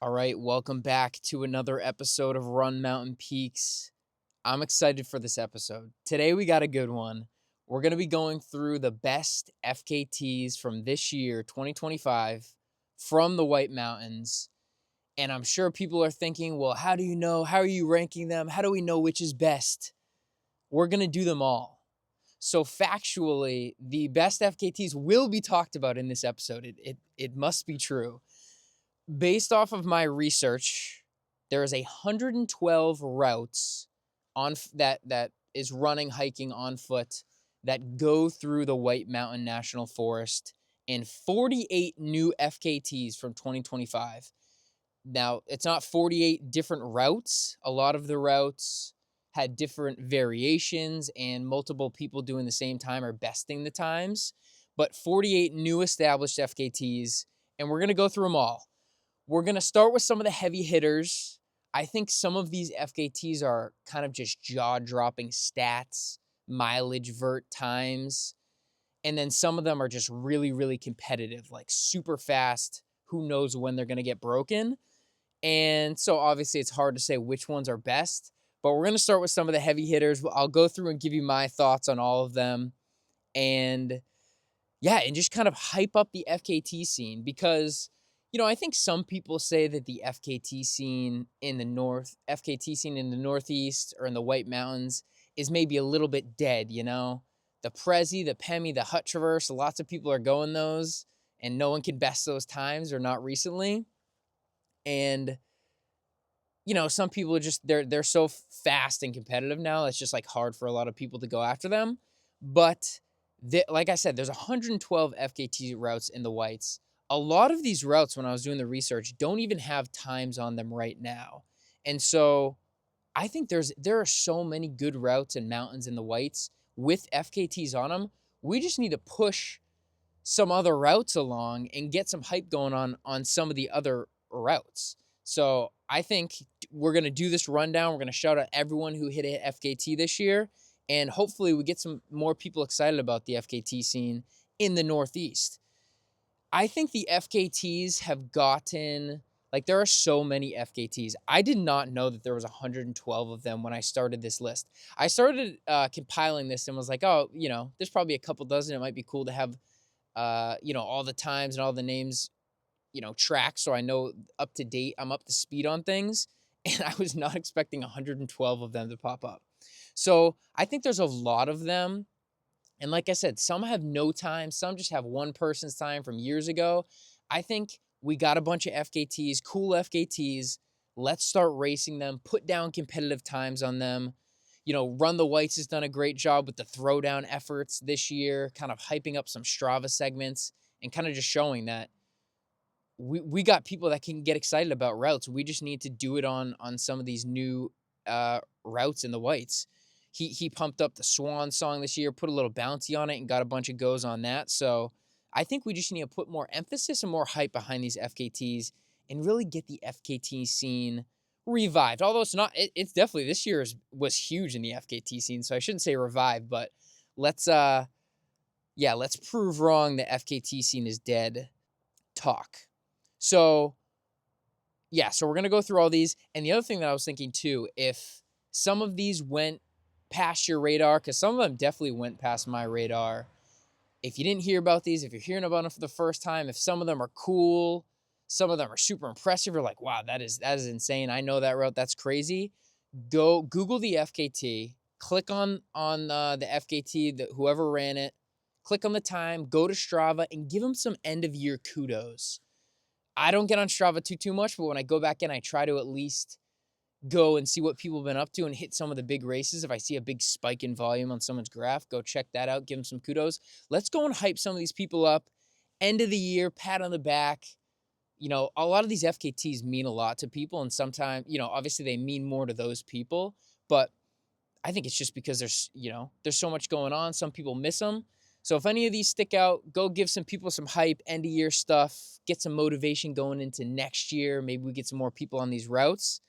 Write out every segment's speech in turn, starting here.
All right, welcome back to another episode of Run Mountain Peaks. I'm excited for this episode. Today we got a good one. We're going to be going through the best FKTs from this year, 2025, from the White Mountains. And I'm sure people are thinking, well, how do you know? How are you ranking them? How do we know which is best? We're going to do them all. So factually, the best FKTs will be talked about in this episode. It must be true. Based off of my research, there is 112 routes on that is running hiking on foot that go through the White Mountain National Forest and 48 new FKTs from 2025. Now, it's not 48 different routes. A lot of the routes had different variations and multiple people doing the same time or besting the times, but 48 new established FKTs, and we're going to go through them all. We're going to start with some of the heavy hitters. I think some of these FKTs are kind of just jaw-dropping stats, mileage, vert times, and then some of them are just really, really competitive, like super fast. Who knows when they're going to get broken? And so obviously it's hard to say which ones are best, but we're going to start with some of the heavy hitters. I'll go through and give you my thoughts on all of them. And yeah, and just kind of hype up the FKT scene because, I think some people say that the FKT scene in the Northeast or in the White Mountains is maybe a little bit dead, The Prezi, the Pemi, the Hut Traverse, lots of people are going those, and no one can best those times or not recently. And, some people are just, they're so fast and competitive now, it's just like hard for a lot of people to go after them. But like I said, there's 112 FKT routes in the Whites. A lot of these routes, when I was doing the research, don't even have times on them right now. And so I think there are so many good routes and mountains in the Whites with FKTs on them. We just need to push some other routes along and get some hype going on some of the other routes. So I think we're going to do this rundown. We're going to shout out everyone who hit a FKT this year. And hopefully we get some more people excited about the FKT scene in the Northeast. I think the FKTs have gotten, there are so many FKTs. I did not know that there was 112 of them when I started this list. I started compiling this and was like, oh, there's probably a couple dozen. It might be cool to have, all the times and all the names, tracked so I know up to date. I'm up to speed on things. And I was not expecting 112 of them to pop up. So I think there's a lot of them. And like I said, some have no time. Some just have one person's time from years ago. I think we got a bunch of FKTs, cool FKTs. Let's start racing them, put down competitive times on them. Run the Whites has done a great job with the throwdown efforts this year, kind of hyping up some Strava segments and kind of just showing that we got people that can get excited about routes. We just need to do it on some of these new routes in the Whites. He pumped up the Swan Song this year, put a little bounty on it, and got a bunch of goes on that. So I think we just need to put more emphasis and more hype behind these FKTs and really get the FKT scene revived. Although it's not, it's definitely this year was huge in the FKT scene. So I shouldn't say revived, but let's prove wrong the FKT scene is dead talk. So so we're going to go through all these. And the other thing that I was thinking too, if some of these went past your radar, because some of them definitely went past my radar. If you didn't hear about these, if you're hearing about them for the first time, if some of them are cool, some of them are super impressive, you're like, wow, that is insane. I know that route. That's crazy. Go Google the FKT, click on the FKT, whoever ran it, click on the time, go to Strava, and give them some end of year kudos. I don't get on Strava too much, but when I go back in, I try to at least go and see what people have been up to and hit some of the big races. If I see a big spike in volume on someone's graph, go check that out, give them some kudos. Let's go and hype some of these people up. End of the year, pat on the back. A lot of these FKTs mean a lot to people, and sometimes, obviously they mean more to those people, but I think it's just because there's so much going on. Some people miss them. So if any of these stick out, go give some people some hype, end of year stuff, get some motivation going into next year. Maybe we get some more people on these routes.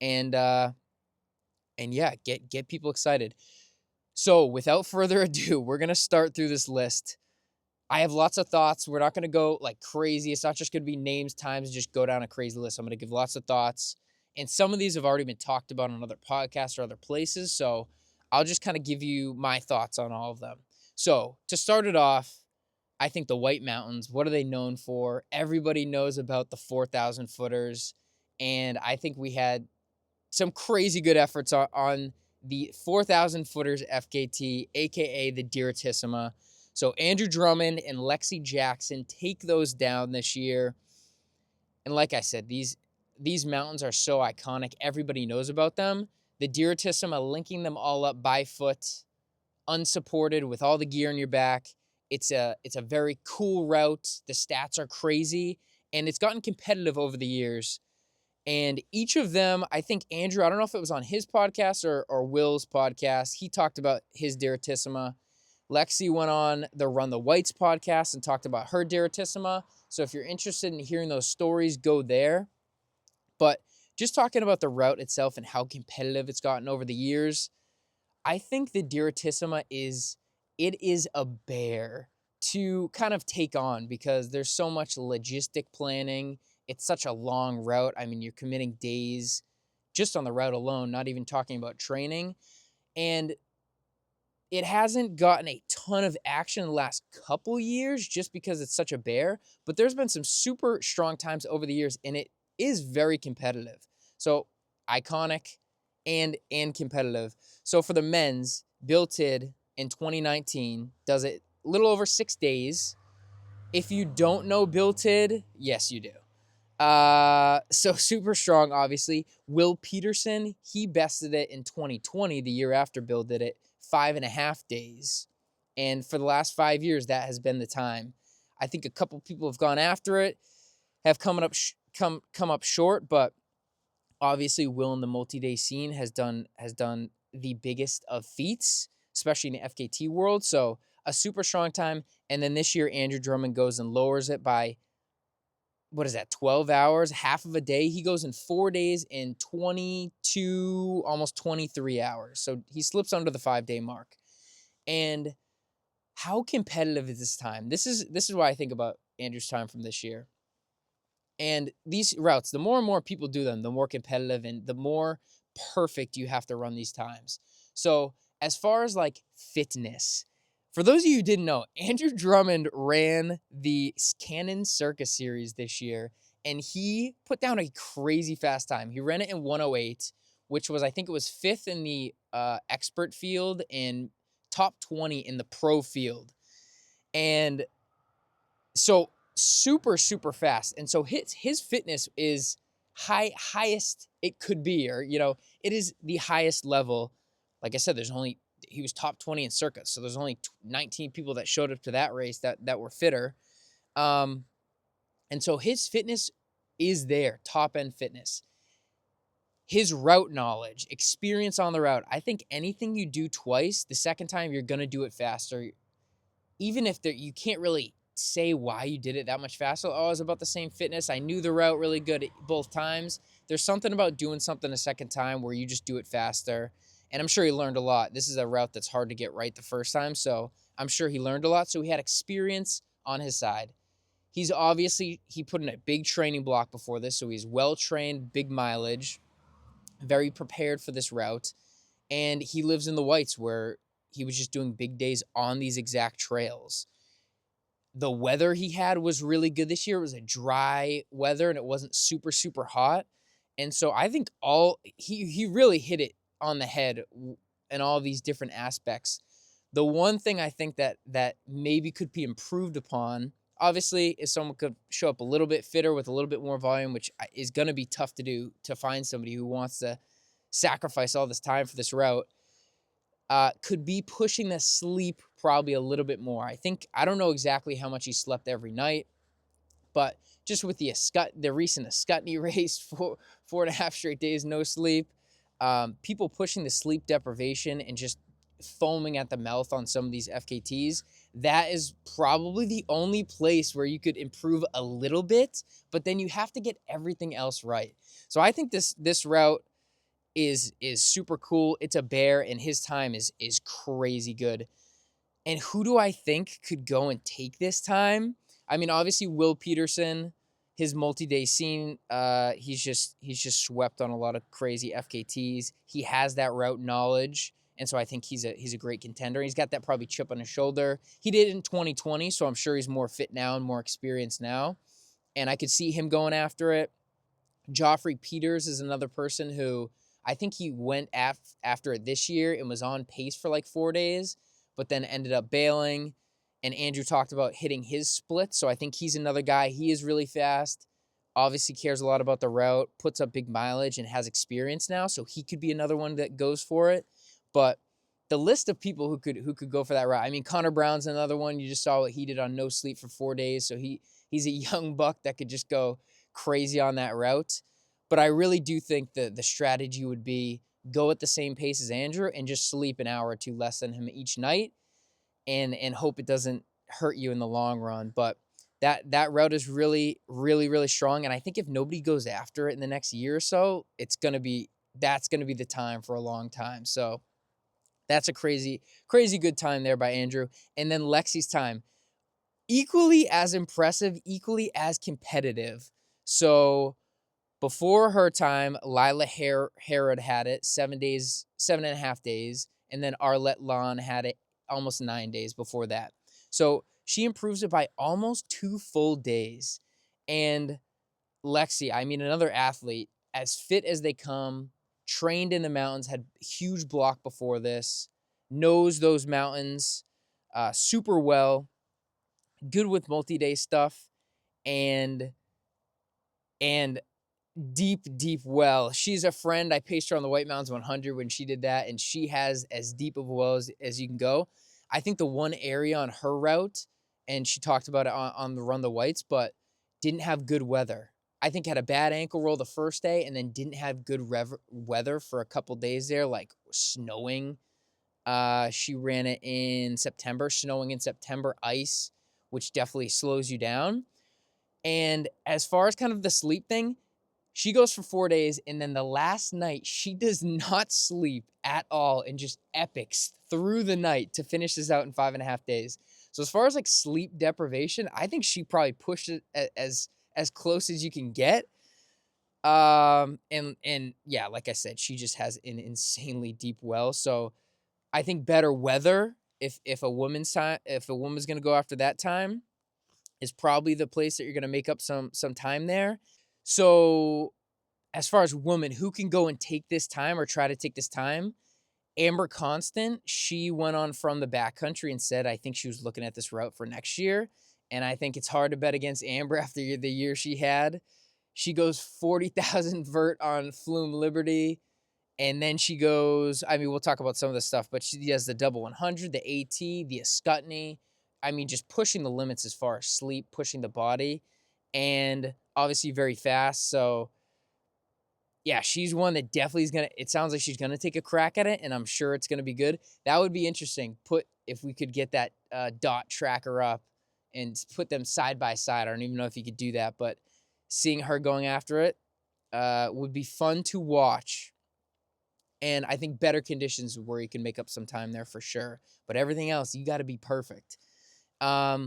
And get people excited. So without further ado, we're going to start through this list. I have lots of thoughts. We're not going to go like crazy. It's not just going to be names, times, and just go down a crazy list. I'm going to give lots of thoughts. And some of these have already been talked about on other podcasts or other places. So I'll just kind of give you my thoughts on all of them. So to start it off, I think the White Mountains, what are they known for? Everybody knows about the 4,000 footers. And I think we had some crazy good efforts on the 4,000 footers FKT, aka the Dirritisema. So Andrew Drummond and Lexi Jackson take those down this year. And like I said, these mountains are so iconic. Everybody knows about them. The Dirritisema, linking them all up by foot, unsupported with all the gear on your back. It's a very cool route. The stats are crazy, and it's gotten competitive over the years. And each of them, I think Andrew, I don't know if it was on his podcast or Will's podcast, he talked about his Dirritisema. Lexi went on the Run the Whites podcast and talked about her Dirritisema. So if you're interested in hearing those stories, go there. But just talking about the route itself and how competitive it's gotten over the years, I think the Dirritisema is a bear to kind of take on because there's so much logistic planning. It's such a long route. I mean, you're committing days just on the route alone, not even talking about training. And it hasn't gotten a ton of action in the last couple years just because it's such a bear, but there's been some super strong times over the years, and it is very competitive. So iconic and competitive. So for the men's, Bill Tidd in 2019 does it a little over 6 days. If you don't know Bill Tidd, yes, you do. So super strong, obviously. Will Peterson, he bested it in 2020, the year after Bill did it, 5.5 days. And for the last 5 years, that has been the time. I think a couple people have gone after it, have come up short, but obviously Will in the multi-day scene has done the biggest of feats, especially in the FKT world. So a super strong time. And then this year, Andrew Drummond goes and lowers it by, 12 hours, half of a day. He goes in 4 days in 22, almost 23 hours. So he slips under the 5-day mark. And how competitive is this time? This is why I think about Andrew's time from this year. And these routes, the more and more people do them, the more competitive and the more perfect you have to run these times. So as far as like fitness, for those of you who didn't know, Andrew Drummond ran the Cannon Circus Series this year, and he put down a crazy fast time. He ran it in 1:08, which was, I think it was 5th in the expert field and top 20 in the pro field. And so super, super fast. And so his fitness is highest it could be, or, it is the highest level. Like I said, he was top 20 in circuits. So there's only 19 people that showed up to that race that were fitter. And so his fitness is there, top end fitness. His route knowledge, experience on the route. I think anything you do twice, the second time you're going to do it faster. Even if you can't really say why you did it that much faster. Oh, it was about the same fitness. I knew the route really good both times. There's something about doing something a second time where you just do it faster. And I'm sure he learned a lot. This is a route that's hard to get right the first time, so I'm sure he learned a lot. So he had experience on his side. He put in a big training block before this, so he's well-trained, big mileage, very prepared for this route. And he lives in the Whites where he was just doing big days on these exact trails. The weather he had was really good this year. It was a dry weather, and it wasn't super, super hot. And so I think he really hit it on the head in all these different aspects. The one thing I think that maybe could be improved upon, obviously, if someone could show up a little bit fitter with a little bit more volume, which is going to be tough to do, to find somebody who wants to sacrifice all this time for this route, could be pushing the sleep probably a little bit more. I don't know exactly how much he slept every night, but just with the recent Ascutney race, 4.5 straight days, no sleep, people pushing the sleep deprivation and just foaming at the mouth on some of these FKTs, that is probably the only place where you could improve a little bit, but then you have to get everything else right. So I think this route is super cool. It's a bear, and his time is crazy good. And who do I think could go and take this time? I mean, obviously Will Peterson, his multi-day scene, he's just swept on a lot of crazy FKTs. He has that route knowledge, and so I think he's a great contender. He's got that probably chip on his shoulder. He did it in 2020, so I'm sure he's more fit now and more experienced now. And I could see him going after it. Joffrey Peters is another person who I think he went after it this year and was on pace for like 4 days, but then ended up bailing. And Andrew talked about hitting his split, so I think he's another guy. He is really fast, obviously cares a lot about the route, puts up big mileage, and has experience now, so he could be another one that goes for it. But the list of people who could go for that route, I mean, Connor Brown's another one. You just saw what he did on no sleep for 4 days, so he's a young buck that could just go crazy on that route. But I really do think that the strategy would be go at the same pace as Andrew and just sleep an hour or two less than him each night, and hope it doesn't hurt you in the long run. But that route is really, really, really strong. And I think if nobody goes after it in the next year or so, that's gonna be the time for a long time. So that's a crazy, crazy good time there by Andrew. And then Lexi's time, equally as impressive, equally as competitive. So before her time, Lila Herod had it 7 days, 7.5 days, and then Arlette Lon had it almost 9 days before that. So she improves it by almost 2 full days. And Lexi, I mean, another athlete, as fit as they come, trained in the mountains, had huge block before this, knows those mountains super well, good with multi-day stuff, and deep, deep well. She's a friend. I paced her on the White Mountains 100 when she did that, and she has as deep of a well as you can go. I think the one area on her route, and she talked about it on the Run the Whites, but didn't have good weather. I think had a bad ankle roll the first day and then didn't have good weather for a couple days there, like snowing. She ran it in September, snowing in September, ice, which definitely slows you down. And as far as kind of the sleep thing, she goes for 4 days, and then the last night, she does not sleep at all and just epics through the night to finish this out in 5.5 days. So as far as like sleep deprivation, I think she probably pushed it as close as you can get. And yeah, like I said, she just has an insanely deep well. So I think better weather, if a woman's gonna go after that time, is probably the place that you're gonna make up some time there. So as far as women who can go and take this time or try to take this time, Amber Constant, she went on From the Backcountry and said, I think she was looking at this route for next year. And I think it's hard to bet against Amber after the year she had. She goes 40,000 vert on Flume Liberty. And then she goes, I mean, we'll talk about some of the stuff, but she does the double 100, the AT, the Ascutney. I mean, just pushing the limits as far as sleep, pushing the body, and obviously very fast. So yeah, she's one that definitely is it sounds like she's gonna take a crack at it, and I'm sure it's gonna be good. That would be interesting. If we could get that dot tracker up and put them side by side. I don't even know if you could do that, but seeing her going after it would be fun to watch. And I think better conditions where you can make up some time there for sure. But everything else, you got to be perfect. I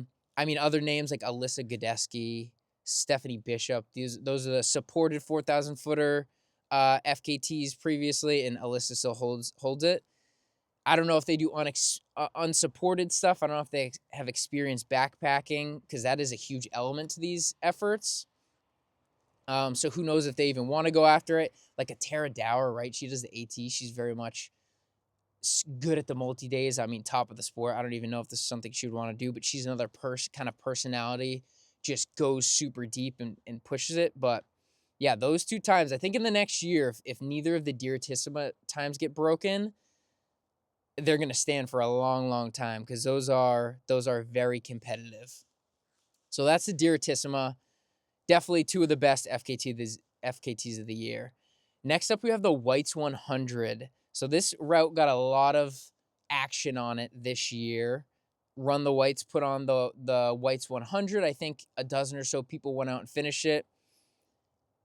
mean, other names like Alyssa Godesky, Stephanie Bishop. Those are the supported 4,000 footer FKTs previously, and Alyssa still holds it. I don't know if they do unsupported stuff. I don't know if they have experience backpacking, because that is a huge element to these efforts. So who knows if they even want to go after it. Like a Tara Dower, right? She does the AT. She's very much good at the multi-days. I mean, top of the sport. I don't even know if this is something she would want to do, but she's another kind of personality, just goes super deep and pushes it. But yeah, those 2 times, I think in the next year, if neither of the Dirritisema times get broken, they're going to stand for a long, long time, because those are very competitive. So that's the Dirritisema. Definitely 2 of the best FKTs of the year. Next up, we have the Whites 100. So this route got a lot of action on it this year. Run the Whites put on the Whites 100. I think a dozen or so people went out and finished it.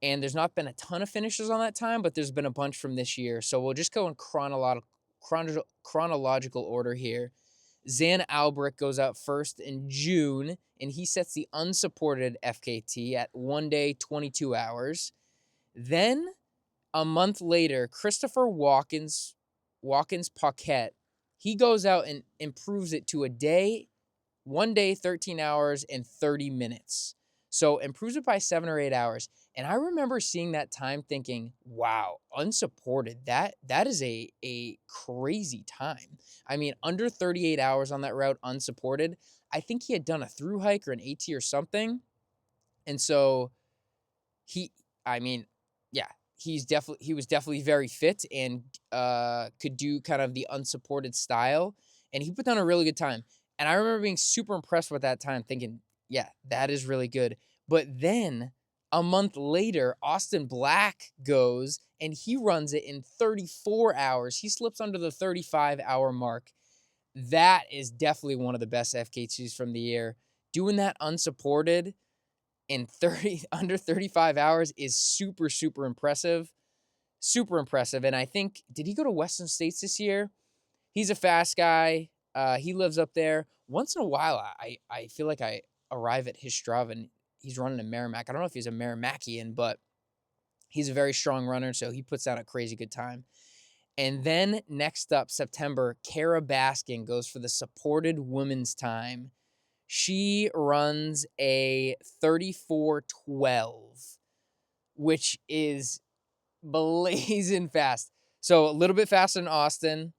And there's not been a ton of finishers on that time, but there's been a bunch from this year. So we'll just go in chronological order here. Zan Albrecht goes out first in June, and he sets the unsupported FKT at 1 day, 22 hours. Then, a month later, Christopher Watkins Paquette, he goes out and improves it to 1 day, 13 hours, and 30 minutes. So improves it by 7 or 8 hours. And I remember seeing that time thinking, wow, unsupported, that is a crazy time. I mean, under 38 hours on that route unsupported. I think he had done a through hike or an AT or something. And so I mean, yeah, he was definitely very fit and could do kind of the unsupported style. And he put down a really good time. And I remember being super impressed with that time, thinking, yeah, that is really good. But then a month later, Austin Black goes and he runs it in 34 hours. He slips under the 35-hour mark. That is definitely one of the best FKTs from the year. Doing that unsupported in under 35 hours is super, super impressive. Super impressive. And I think, did he go to Western States this year? He's a fast guy. He lives up there. Once in a while, I feel like I arrive at his Strava and he's running a Merrimack. I don't know if he's a Merrimackian, but he's a very strong runner, so he puts out a crazy good time. And then next up, September, Kara Baskin goes for the supported women's time. She runs a 34:12, which is blazing fast. So a little bit faster than Austin.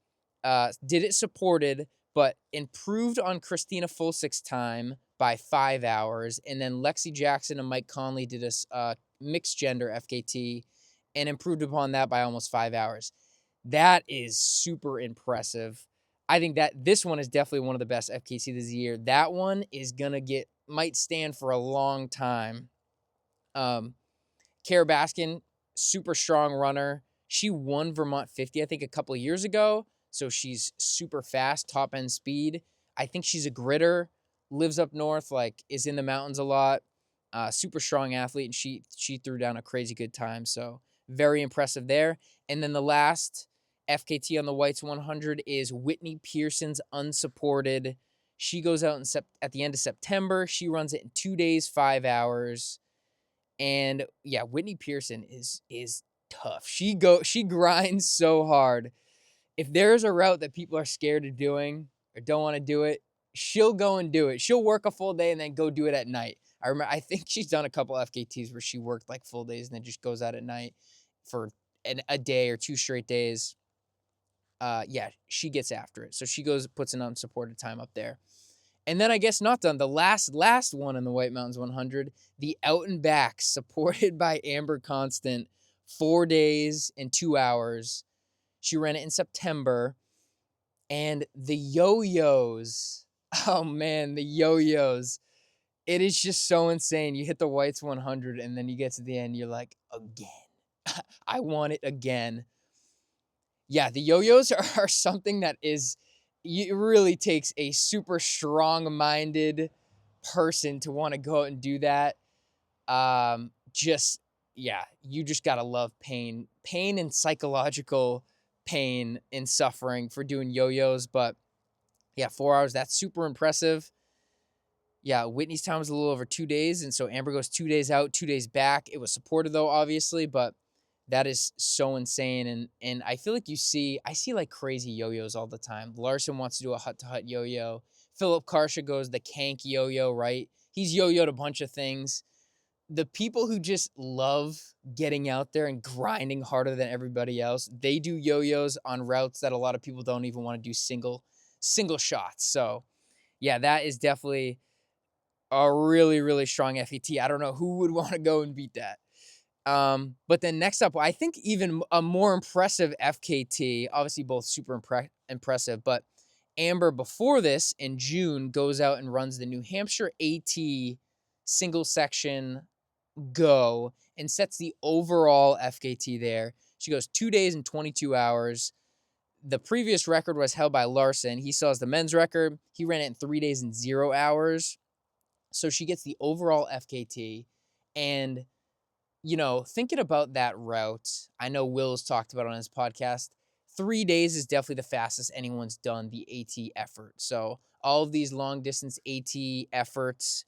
Did it supported, but improved on Christina Fulsick's time by 5 hours. And then Lexi Jackson and Mike Conley did a mixed gender FKT and improved upon that by almost 5 hours. That is super impressive. I think that this one is definitely one of the best FKT this year. That one is might stand for a long time. Kara Baskin, super strong runner. She won Vermont 50, I think, a couple of years ago. So she's super fast, top end speed. I think she's a gritter, lives up north, like is in the mountains a lot. Super strong athlete, and she threw down a crazy good time. So very impressive there. And then the last FKT on the Whites 100 is Whitney Pearson's unsupported. She goes out at the end of September. She runs it in 2 days, 5 hours. And yeah, Whitney Pearson is tough. She grinds so hard. If there's a route that people are scared of doing or don't want to do it, she'll go and do it. She'll work a full day and then go do it at night. I think she's done a couple FKTs where she worked like full days and then just goes out at night for a day or 2 straight days. Yeah, she gets after it. So she puts an unsupported time up there. And then I guess not done. The last one in the White Mountains 100, the Out-and-back, supported by Amber Constant, 4 days and 2 hours. She ran it in September. And the yo-yos, oh man, the yo-yos. It is just so insane. You hit the Whites 100 and then you get to the end, you're like, again. I want it again. Yeah, the yo-yos are something that it really takes a super strong-minded person to want to go out and do that. You just gotta love pain and psychological pain and suffering for doing yo-yos. But yeah, 4 hours, that's super impressive. Yeah, Whitney's time was a little over 2 days, and so Amber goes 2 days out, 2 days back. It was supported though, obviously, but that is so insane. And I feel like I see like crazy yo-yos all the time. Larson wants to do a hut-to-hut yo-yo. Philip Karsha goes the Kank yo-yo, right? He's yo-yoed a bunch of things. The people who just love getting out there and grinding harder than everybody else, they do yo-yos on routes that a lot of people don't even want to do single shots. So yeah, that is definitely a really, really strong FET. I don't know who would want to go and beat that. But then next up, I think even a more impressive FKT, obviously both super impressive, but Amber before this in June goes out and runs the New Hampshire AT single section go and sets the overall FKT there. She goes 2 days and 22 hours. The previous record was held by Larson. He still has the men's record. He ran it in 3 days and 0 hours. So she gets the overall FKT. And thinking about that route, I know Will's talked about it on his podcast. 3 days is definitely the fastest anyone's done the AT effort. So all of these long distance AT efforts,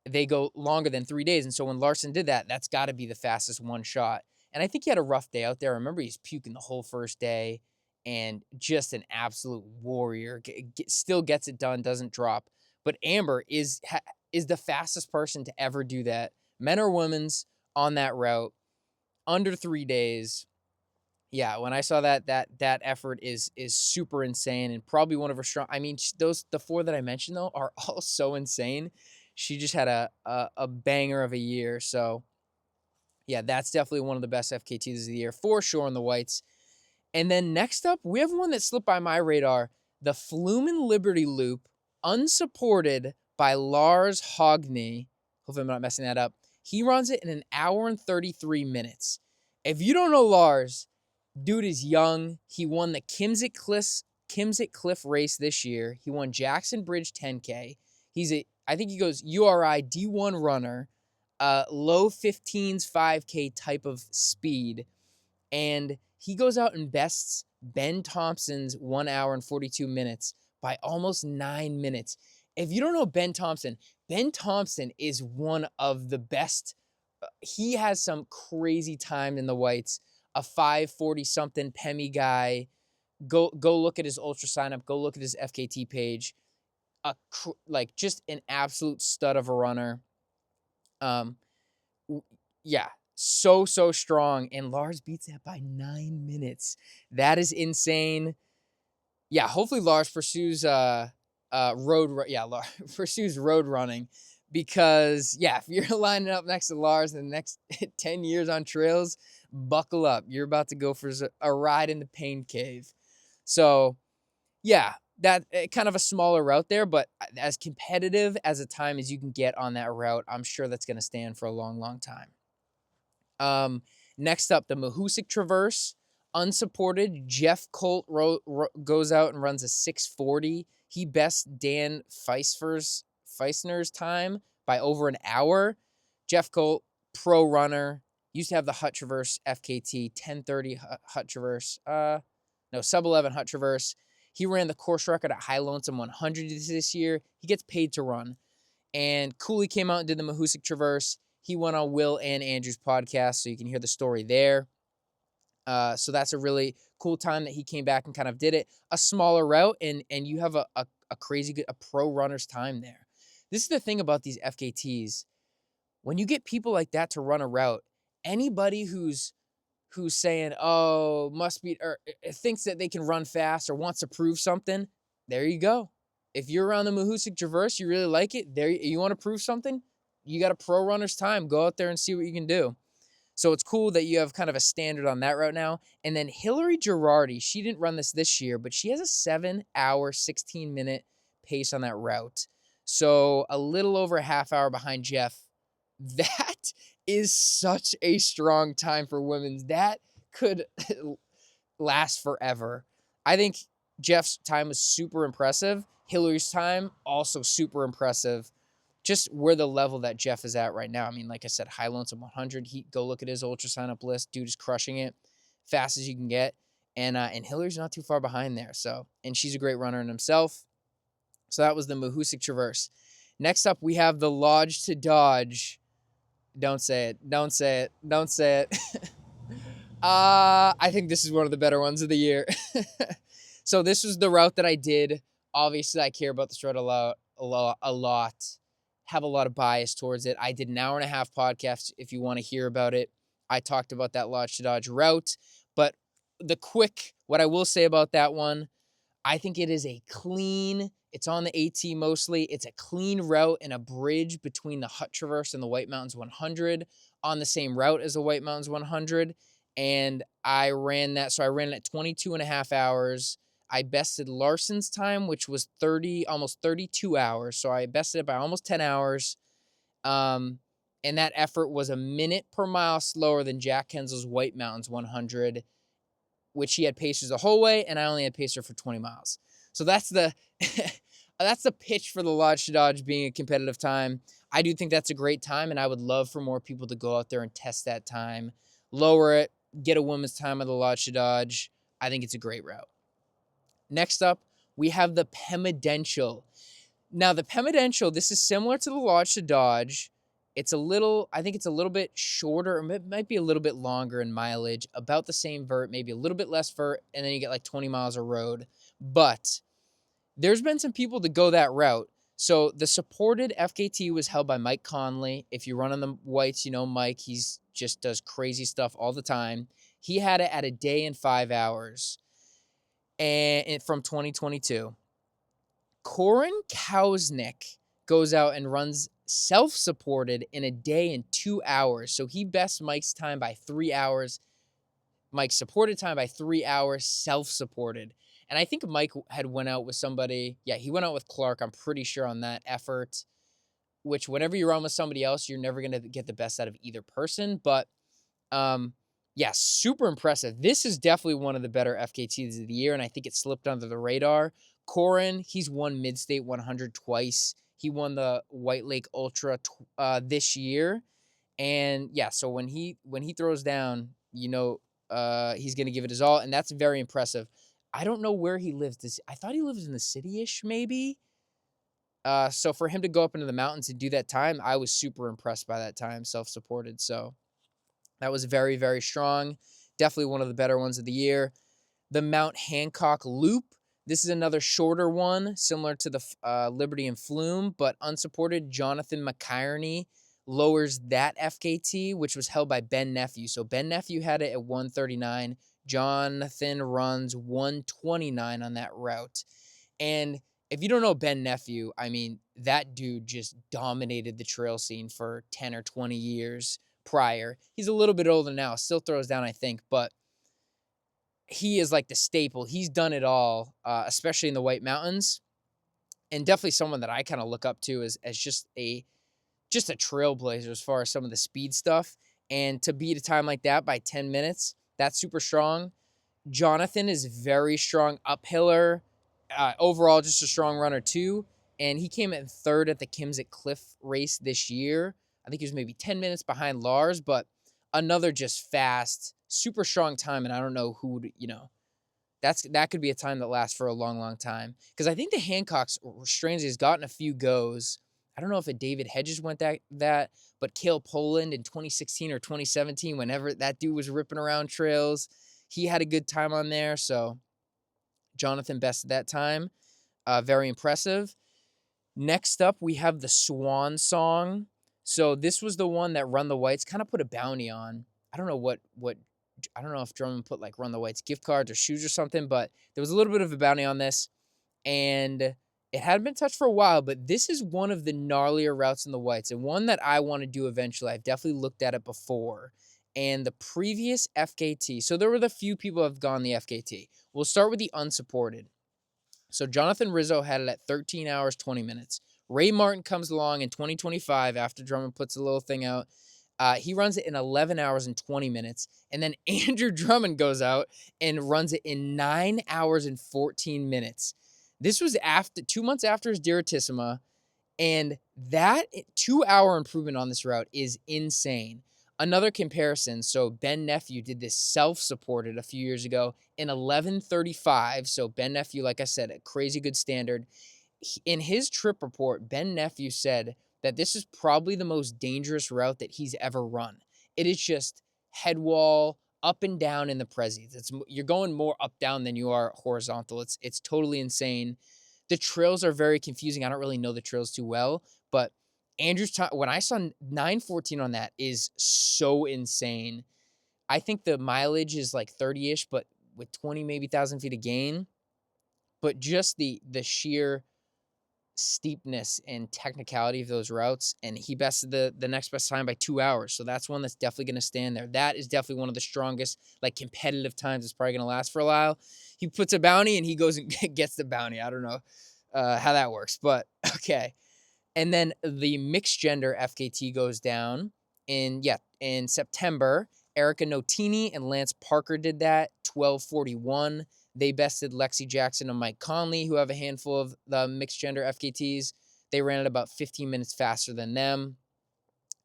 they go longer than 3 days. And so when Larson did that, that's got to be the fastest one shot. And I think he had a rough day out there. I remember he's puking the whole first day, and just an absolute warrior. Still gets it done, doesn't drop. But Amber is the fastest person to ever do that, men or women's, on that route, under 3 days. Yeah, when I saw that effort is super insane, and probably one of her strong. I mean, the 4 that I mentioned though are all so insane. She just had a banger of a year. So yeah, that's definitely one of the best FKTs of the year for sure on the whites. And then next up, we have one that slipped by my radar, the Flume and Liberty Loop, unsupported by Lars Hogney. Hopefully I'm not messing that up. He runs it in 1 hour and 33 minutes. If you don't know Lars, dude is young. He won the Kimsett Cliff race this year. He won Jackson Bridge 10K. I think he goes URI D1 runner, low 15s 5K type of speed. And he goes out and bests Ben Thompson's 1 hour and 42 minutes by almost 9 minutes. If you don't know Ben Thompson is one of the best. He has some crazy time in the whites. A 540 something Pemi guy. Go look at his ultra sign up. Go look at his FKT page. Just an absolute stud of a runner. Yeah, so strong, and Lars beats that by 9 minutes. That is insane. Yeah, hopefully Lars pursues pursues road running, because yeah, if you're lining up next to Lars in the next 10 years on trails, buckle up. You're about to go for a ride in the pain cave. So yeah, that kind of a smaller route there, but as competitive as a time as you can get on that route, I'm sure that's going to stand for a long time. Next up, the Mahoosuc Traverse, unsupported. Jeff Colt goes out and runs a 640. He bests Dan Feisner's time by over an hour. Jeff Colt, pro runner, used to have the Hut Traverse FKT, 1030 Hut Traverse. Sub 11 Hut Traverse. He ran the course record at High Lonesome 100 this year. He gets paid to run. And Cooley came out and did the Mahoosuc Traverse. He went on Will and Andrew's podcast, so you can hear the story there. So that's a really cool time that he came back and kind of did it. A smaller route, and you have a crazy good, a pro runner's time there. This is the thing about these FKTs. When you get people like that to run a route, anybody who's saying, oh, must be, or thinks that they can run fast or wants to prove something, there you go. If you're around the Mahoosuc Traverse, you really like it, there you want to prove something, you got a pro runner's time. Go out there and see what you can do. So it's cool that you have kind of a standard on that route now. And then Hillary Girardi, she didn't run this year, but she has a 7 hour, 16 minute pace on that route. So a little over a half hour behind Jeff. That is such a strong time for women's. That could last forever. I think Jeff's time was super impressive. Hillary's time, also super impressive. Just where the level that Jeff is at right now. I mean, like I said, High Lonesome 100. Go look at his ultra sign up list. Dude is crushing it, fast as you can get. And Hillary's not too far behind there. So, and she's a great runner in himself. So that was the Mahoosuc Traverse. Next up, we have the Lodge2Dodge. Don't say it. Don't say it. Don't say it. I think this is one of the better ones of the year. So this was the route that I did. Obviously, I care about this route a lot. Have a lot of bias towards it. I did an 1.5 hour podcast if you want to hear about it. I talked about that Lodge2Dodge route. But what I will say about that one, I think it is a clean, it's on the AT mostly. It's a clean route and a bridge between the Hut Traverse and the White Mountains 100 on the same route as the White Mountains 100. And I ran that. So I ran it at 22.5 hours. I bested Larson's time, which was almost 32 hours. So I bested it by almost 10 hours. And that effort was a minute per mile slower than Jack Kensel's White Mountains 100, which he had pacers the whole way, and I only had pacer for 20 miles. So that's the that's the pitch for the Lodge2Dodge being a competitive time. I do think that's a great time, and I would love for more people to go out there and test that time, lower it, get a women's time of the Lodge2Dodge. I think it's a great route. Next up, we have the Pemidential. Now, the Pemidential, this is similar to the Lodge2Dodge. I think it's a little bit shorter, or it might be a little bit longer in mileage, about the same vert, maybe a little bit less vert, and then you get like 20 miles of road. But there's been some people to go that route. So the supported FKT was held by Mike Conley. If you run on the whites, you know Mike. He's just does crazy stuff all the time. He had it at a day and 5 hours, and from 2022. Corin Kausnick goes out and runs self-supported in a day and 2 hours. So he bests Mike's time by 3 hours. Mike's supported time by 3 hours, self-supported. And I think Mike had went out with somebody. Yeah, he went out with Clark, I'm pretty sure, on that effort, which whenever you run with somebody else, you're never going to get the best out of either person. But, yeah, super impressive. This is definitely one of the better FKTs of the year, and I think it slipped under the radar. Corin, he's won Mid-State 100 twice. He won the White Lake Ultra this year. And, yeah, so when he throws down, you know, he's going to give it his all, and that's very impressive. I don't know where he lives. I thought he lives in the city-ish, maybe. So for him to go up into the mountains and do that time, I was super impressed by that time, self-supported. So that was very, very strong. Definitely one of the better ones of the year. The Mount Hancock Loop. This is another shorter one, similar to the Liberty and Flume, but unsupported. Jonathan McIroney lowers that FKT, which was held by Ben Nephew. So Ben Nephew had it at 139. Jonathan runs 129 on that route. And if you don't know Ben Nephew, I mean, that dude just dominated the trail scene for 10 or 20 years prior. He's a little bit older now, still throws down, I think, but he is like the staple. He's done it all, especially in the White Mountains, and definitely someone that I kind of look up to as just a trailblazer as far as some of the speed stuff. And to beat a time like that by 10 minutes, that's super strong. Jonathan is very strong uphiller. Overall, just a strong runner too. And he came in third at the Kimsett Cliff race this year. I think he was maybe 10 minutes behind Lars, but another just fast, super strong time. And I don't know who would, that could be a time that lasts for a long, long time. Because I think the Hancocks, strangely, has gotten a few goes. I don't know if David Hedges went that, but Cale Poland in 2016 or 2017, whenever that dude was ripping around trails, he had a good time on there. So Jonathan bested that time. Very impressive. Next up, we have the Swan Song. So this was the one that Run the Whites kind of put a bounty on. I don't know I don't know if Drummond put like Run the Whites gift cards or shoes or something, but there was a little bit of a bounty on this. And it hadn't been touched for a while, but this is one of the gnarlier routes in the Whites and one that I want to do eventually. I've definitely looked at it before. And the previous FKT, so there were the few people who have gone the FKT. We'll start with the unsupported. So Jonathan Rizzo had it at 13 hours, 20 minutes. Ray Martin comes along in 2025 after Drummond puts a little thing out. He runs it in 11 hours and 20 minutes. And then Andrew Drummond goes out and runs it in 9 hours and 14 minutes. This was 2 months after his Dirritisema. And that 2-hour improvement on this route is insane. Another comparison, so Ben Nephew did this self-supported a few years ago in 11:35. So Ben Nephew, like I said, a crazy good standard. In his trip report, Ben Nephew said that this is probably the most dangerous route that he's ever run. It is just head wall, up and down in the Prezzies. You're going more up down than you are horizontal. It's totally insane. The trails are very confusing. I don't really know the trails too well, but Andrew's time, when I saw 9:14 on that, is so insane. I think the mileage is like 30-ish, but with 20 maybe thousand feet of gain. But just the sheer steepness and technicality of those routes, and he bested the next best time by 2 hours. So that's one that's definitely going to stand there. That is definitely one of the strongest, like, competitive times. It's probably going to last for a while. He puts a bounty and he goes and gets the bounty. I don't know how that works, but okay. And then the mixed gender FKT goes down in September. Erica Notini and Lance Parker did that, 12:41. They bested Lexi Jackson and Mike Conley, who have a handful of the mixed gender FKTs. They ran it about 15 minutes faster than them.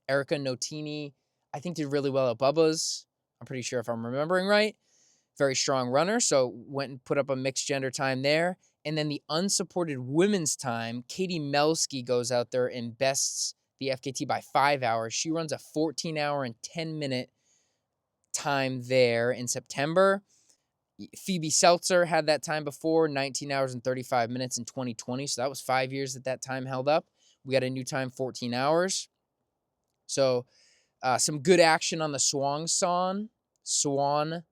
Erica Notini, I think, did really well at Bubba's. I'm pretty sure if I'm remembering right. very strong runner, so went and put up a mixed gender time there. And then the unsupported women's time, Katie Melski goes out there and bests the FKT by 5 hours. She runs a 14-hour and 10-minute time there in September. Phoebe Seltzer had that time before, 19 hours and 35 minutes in 2020. So that was 5 years that time held up. We got a new time, 14 hours. So some good action on the Swan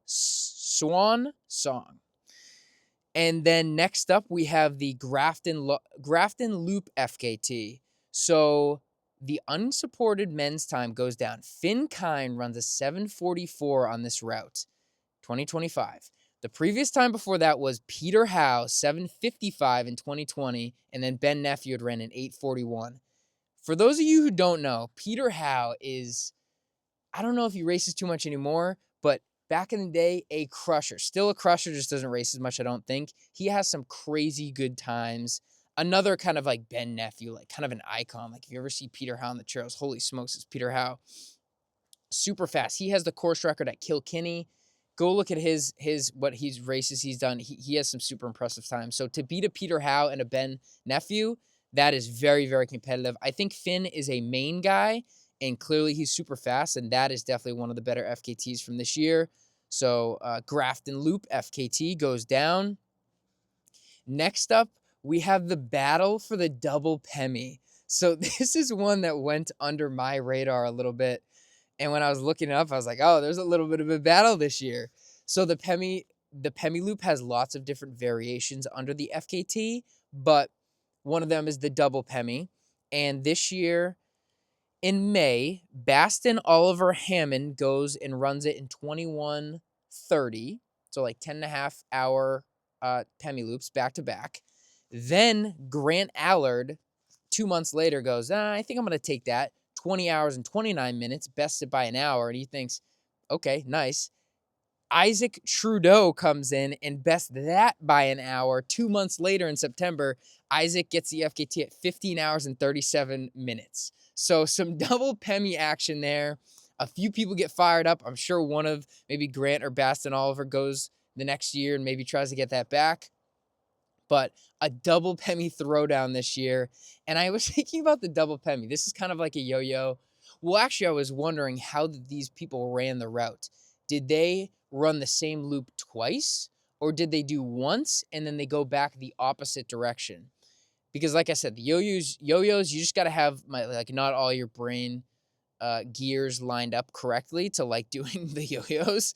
Song. And then next up, we have the Grafton Loop FKT. So the unsupported men's time goes down. Finn Kine runs a 7:44 on this route, 2025. The previous time before that was Peter Howe, 7:55 in 2020, and then Ben Nephew had ran an 8:41. For those of you who don't know, Peter Howe is, I don't know if he races too much anymore, but back in the day, a crusher. Still a crusher, just doesn't race as much, I don't think. He has some crazy good times. Another kind of like Ben Nephew, like kind of an icon. Like if you ever see Peter Howe on the trails, holy smokes, it's Peter Howe. Super fast. He has the course record at Kilkenny. Go look at his what races he's done. He has some super impressive times. So to beat a Peter Howe and a Ben Nephew, that is very, very competitive. I think Finn is a main guy, and clearly he's super fast, and that is definitely one of the better FKTs from this year. So Grafton Loop FKT goes down. Next up, we have the battle for the double Pemi. So this is one that went under my radar a little bit. And when I was looking it up, I was like, oh, there's a little bit of a battle this year. So the Pemi Loop has lots of different variations under the FKT, but one of them is the double Pemi. And this year, in May, Baston Oliver Hammond goes and runs it in 21:30. So like 10.5 hour Pemi loops back to back. Then Grant Allard, 2 months later, goes, I think I'm going to take that. 20 hours and 29 minutes, bested by an hour. And he thinks, okay, nice. Isaac Trudeau comes in and bests that by an hour. 2 months later in September, Isaac gets the FKT at 15 hours and 37 minutes. So some double Pemi action there. A few people get fired up. I'm sure one of maybe Grant or Baston Oliver goes the next year and maybe tries to get that back. But a double Pemi throwdown this year. And I was thinking about the double Pemi. This is kind of like a yo-yo. Well, actually, I was wondering how these people ran the route. Did they run the same loop twice? Or did they do once and then they go back the opposite direction? Because like I said, the yo-yos, you just got to have not all your brain gears lined up correctly to like doing the yo-yos.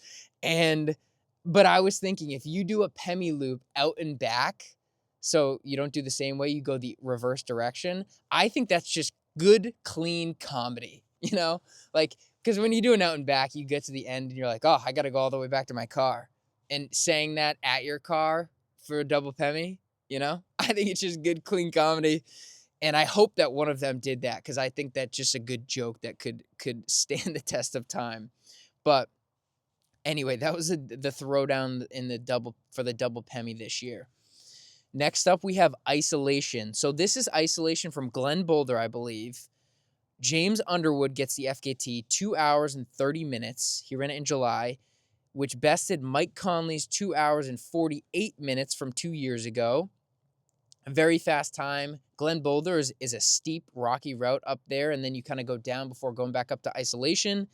But I was thinking, if you do a Pemi loop out and back, so you don't do the same way, you go the reverse direction, I think that's just good, clean comedy, because when you do an out and back, you get to the end and you're like, oh, I got to go all the way back to my car. And saying that at your car for a double Pemi, I think it's just good, clean comedy. And I hope that one of them did that, because I think that's just a good joke that could stand the test of time. But anyway, that was the throwdown in the double Pemi this year. Next up, we have Isolation. So this is Isolation from Glen Boulder, I believe. James Underwood gets the FKT 2 hours and 30 minutes. He ran it in July, which bested Mike Conley's 2 hours and 48 minutes from 2 years ago. A very fast time. Glen Boulder is a steep, rocky route up there, and then you kind of go down before going back up to Isolation.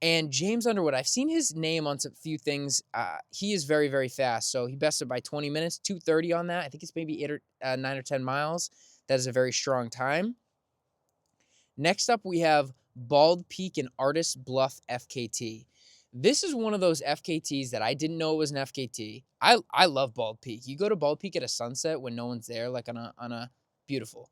And James Underwood, I've seen his name on some few things. He is very, very fast. So he bested by 20 minutes, 2:30 on that. I think it's maybe 9 or 10 miles. That is a very strong time. Next up, we have Bald Peak and Artist Bluff FKT. This is one of those FKTs that I didn't know it was an FKT. I love Bald Peak. You go to Bald Peak at a sunset when no one's there, like on a beautiful.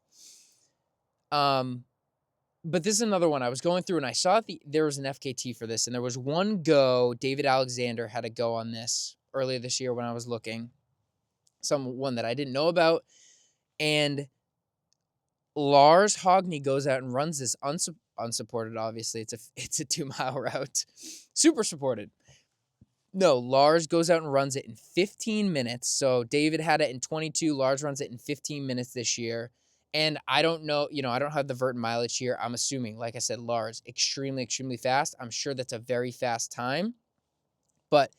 But this is another one. I was going through and I saw there was an FKT for this, and there was one go. David Alexander had a go on this earlier this year when I was looking. One that I didn't know about. And Lars Hogney goes out and runs this unsupported, obviously. It's a 2 mile route. Super supported. No, Lars goes out and runs it in 15 minutes. So David had it in 22. Lars runs it in 15 minutes this year. And I don't know, I don't have the vert mileage here. I'm assuming, like I said, Lars, extremely, extremely fast. I'm sure that's a very fast time. But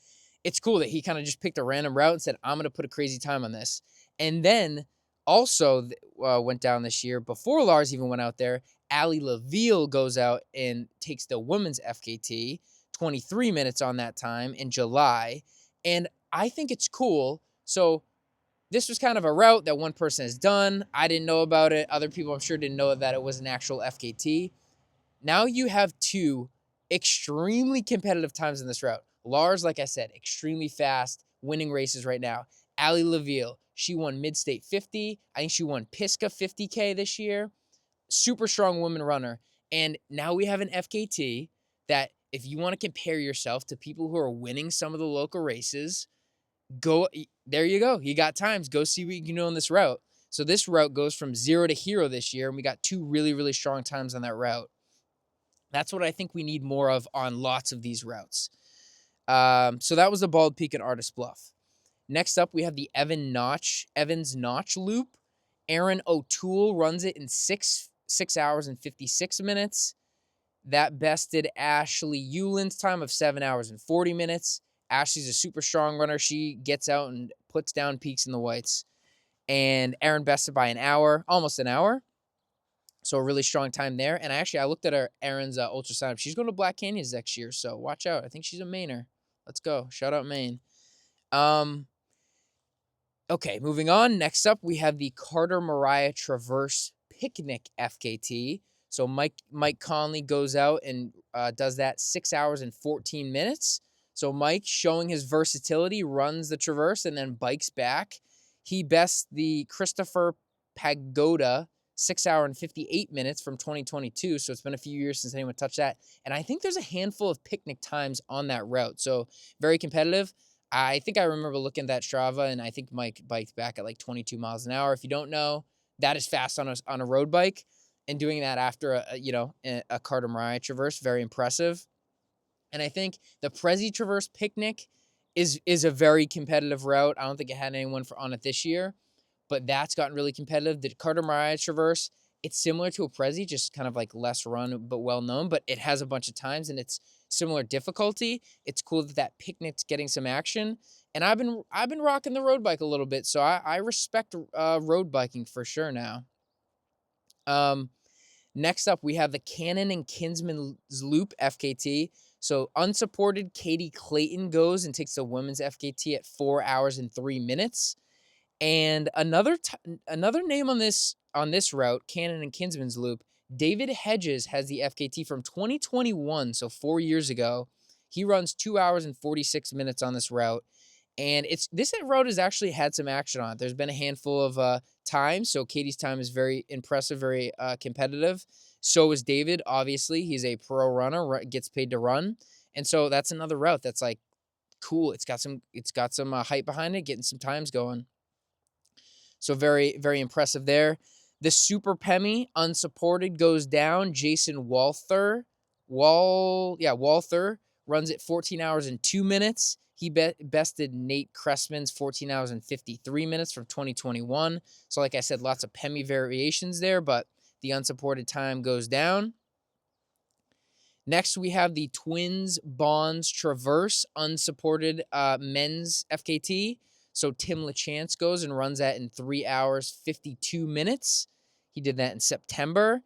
it's cool that he kind of just picked a random route and said, I'm going to put a crazy time on this. And then also went down this year before Lars even went out there. Allie LaVille goes out and takes the women's FKT, 23 minutes on that time in July. And I think it's cool. So this was kind of a route that one person has done. I didn't know about it. Other people, I'm sure, didn't know that it was an actual FKT. Now you have two extremely competitive times in this route. Lars, like I said, extremely fast, winning races right now. Allie LaVille, she won Mid-State 50. I think she won Pisgah 50K this year. Super strong woman runner. And now we have an FKT that if you want to compare yourself to people who are winning some of the local races, there you go. You got times. Go see what you can do on this route. So this route goes from 0 to hero this year, and we got two really, really strong times on that route. That's what I think we need more of on lots of these routes. So that was the Bald Peak and Artist Bluff. Next up, we have the Evans Notch Loop. Aaron O'Toole runs it in 6 hours and 56 minutes. That bested Ashley Euland's time of 7 hours and 40 minutes. Ashley's a super strong runner. She gets out and puts down peaks in the whites. And Aaron bested by an hour, almost an hour. So a really strong time there. And I looked at Aaron's ultra sign-up. She's going to Black Canyons next year, so watch out. I think she's a Mainer. Let's go. Shout out Maine. Okay, moving on. Next up, we have the Moriah Traverse Picnic FKT. So Mike Conley goes out and does that 6 hours and 14 minutes. So Mike, showing his versatility, runs the Traverse and then bikes back. He bests the Christopher Pagoda 6 hour and 58 minutes from 2022. So it's been a few years since anyone touched that. And I think there's a handful of picnic times on that route. So very competitive. I think I remember looking at that Strava, and I think Mike biked back at like 22 miles an hour. If you don't know, that is fast on a road bike, and doing that after a Moriah Traverse, very impressive. And I think the Prezi Traverse Picnic is a very competitive route. I don't think it had anyone on it this year, but that's gotten really competitive. The Moriah Traverse, it's similar to a Prezi, just kind of like less run but well known, but it has a bunch of times and it's similar difficulty. It's cool that Picnic's getting some action. And I've been rocking the road bike a little bit, so I respect road biking for sure now. Next up, we have the Cannon and Kinsmans Loop FKT. So unsupported Katie Clayton goes and takes the women's FKT at 4 hours and 3 minutes. And another name on this route, Cannon and Kinsman's Loop, David Hedges has the FKT from 2021, so 4 years ago. He runs 2 hours and 46 minutes on this route. And this route has actually had some action on it. There's been a handful of times. So Katie's time is very impressive, very competitive. So is David, obviously. He's a pro runner, gets paid to run. And so that's another route that's like cool. It's got some hype behind it, getting some times going. So very, very impressive there. The Super Pemi unsupported goes down. Jason Walther runs it 14 hours and 2 minutes. He bested Nate Cressman's 14 hours and 53 minutes from 2021. So like I said, lots of Pemi variations there, but the unsupported time goes down. Next, we have the Twins Bonds Traverse unsupported men's FKT. So Tim LaChance goes and runs that in 3 hours, 52 minutes. He did that in September.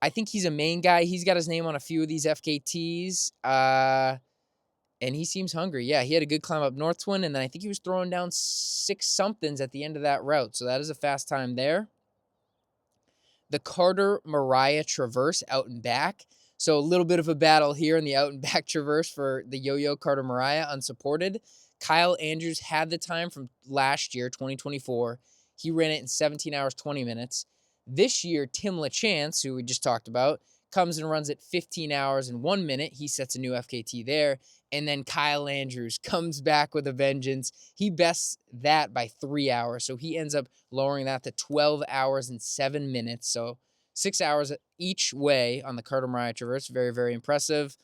I think he's a main guy. He's got his name on a few of these FKTs. And he seems hungry. Yeah, he had a good climb up North Twin, and then I think he was throwing down 6 somethings at the end of that route. So that is a fast time there. The Moriah Traverse Out-and-back. So a little bit of a battle here in the Out-and-back Traverse for the Yo-Yo Moriah unsupported. Kyle Andrews had the time from last year, 2024. He ran it in 17 hours, 20 minutes. This year, Tim LaChance, who we just talked about, comes and runs it 15 hours and 1 minute. He sets a new FKT there. And then Kyle Andrews comes back with a vengeance. He bests that by 3 hours. So he ends up lowering that to 12 hours and 7 minutes. So 6 hours each way on the Moriah Traverse. Very, very impressive.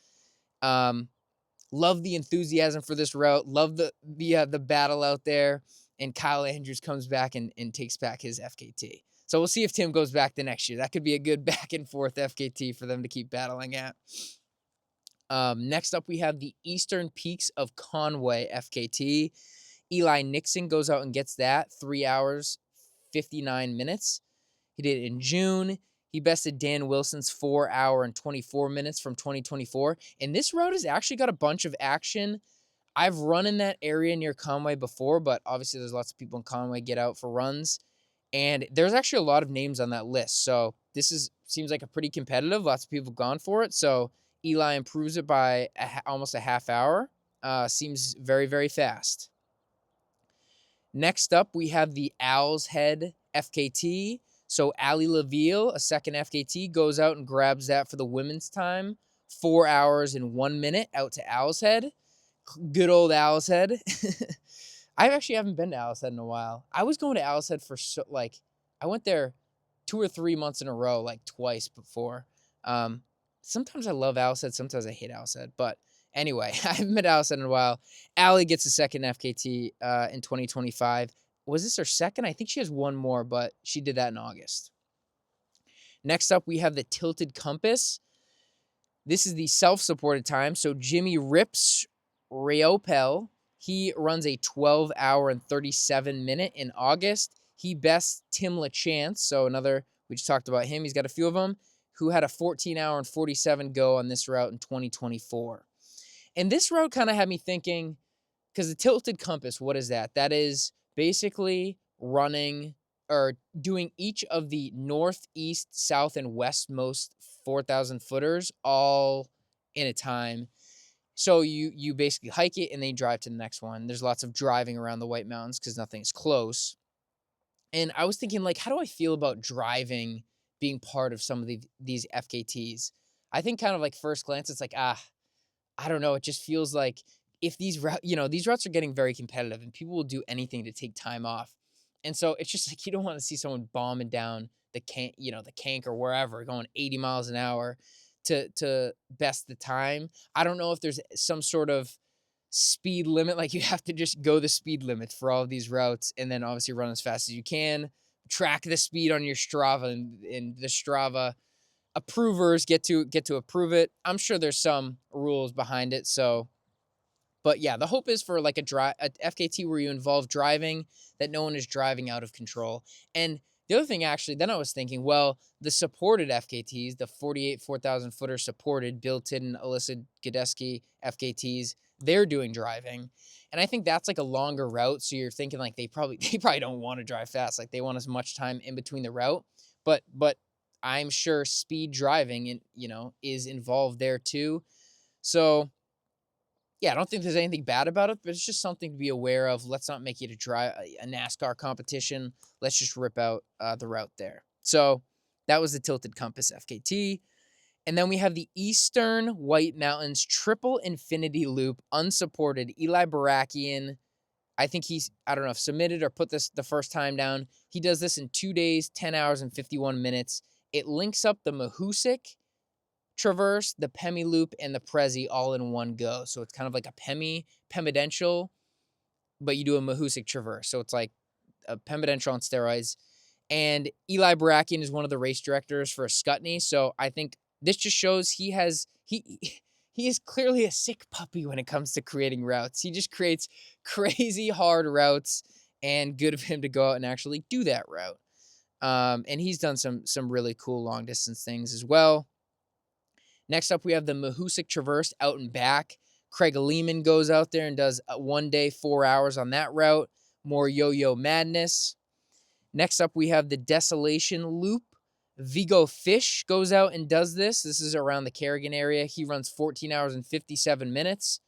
Love the enthusiasm for this route. Love the battle out there. And Kyle Andrews comes back and takes back his FKT. So we'll see if Tim goes back the next year. That could be a good back and forth FKT for them to keep battling at. Next up, we have the Eastern Peaks of Conway FKT. Eli Nixon goes out and gets that 3 hours, 59 minutes. He did it in June. He bested Dan Wilson's 4 hour and 24 minutes from 2024. And this route has actually got a bunch of action. I've run in that area near Conway before, but obviously there's lots of people in Conway get out for runs. And there's actually a lot of names on that list. So this seems like a pretty competitive. Lots of people have gone for it. So Eli improves it by almost a half hour. Seems very, very fast. Next up, we have the Owl's Head FKT. So Allie Laville, a second FKT, goes out and grabs that for the women's time. 4 hours and 1 minute out to Owl's Head. Good old Owl's Head. I actually haven't been to Owl's Head in a while. I was going to Owl's Head for I went there 2 or 3 months in a row, like twice before. Sometimes I love Owl's Head, sometimes I hate Owl's Head. But anyway, I haven't been to Owl's Head in a while. Allie gets a second FKT in 2025. Was this her second? I think she has one more, but she did that in August. Next up, we have the Tilted Compass. This is the self-supported time. So Jimmy Rips Reopel, he runs a 12 hour and 37 minute in August. He bests Tim LaChance, so another, we just talked about him. He's got a few of them, who had a 14 hour and 47 go on this route in 2024. And this route kind of had me thinking, because the Tilted Compass, what is that? That is basically running or doing each of the north, east, south, and westmost 4,000 footers all in a time. So you basically hike it and then you drive to the next one. There's lots of driving around the White Mountains because nothing's close. And I was thinking, like, how do I feel about driving being part of some of these FKTs? I think kind of like first glance, it's like, I don't know. It just feels like if these routes are getting very competitive and people will do anything to take time off. And so it's just like, you don't want to see someone bombing down the Cank or wherever, going 80 miles an hour to best the time. I don't know if there's some sort of speed limit, like you have to just go the speed limit for all of these routes and then obviously run as fast as you can, track the speed on your Strava, and the Strava approvers get to approve it. I'm sure there's some rules behind it. So, but yeah, the hope is for like a FKT where you involve driving, that no one is driving out of control. And the other thing, actually, then I was thinking, well, the supported FKTs, the 48 4,000 footer supported, Bill Tidden, Alyssa Godesky FKTs, they're doing driving. And I think that's like a longer route. So you're thinking like they probably don't want to drive fast. Like they want as much time in between the route. But I'm sure speed driving is involved there too. So yeah, I don't think there's anything bad about it, but it's just something to be aware of. Let's not make it a NASCAR competition. Let's just rip out the route there. So that was the Tilted Compass FKT. And then we have the Eastern White Mountains Triple Infinity Loop, unsupported. Eli Barakian, I think I don't know if submitted or put this the first time down. He does this in 2 days, 10 hours and 51 minutes. It links up the Mahoosuc Traverse, the Pemi Loop, and the Prezi all in one go. So it's kind of like a Pemidential, but you do a Mahoosuc Traverse. So it's like a Pemidential on steroids. And Eli Barakian is one of the race directors for Scutney. So I think this just shows he is clearly a sick puppy when it comes to creating routes. He just creates crazy hard routes, and good of him to go out and actually do that route. And he's done some really cool long distance things as well. Next up, we have the Mahoosuc Traverse Out-and-back. Craig Lehman goes out there and does 1 day, 4 hours on that route. More yo-yo madness. Next up, we have the Desolation Loop. Vigo Fish goes out and does this. This is around the Kerrigan area. He runs 14 hours and 57 minutes.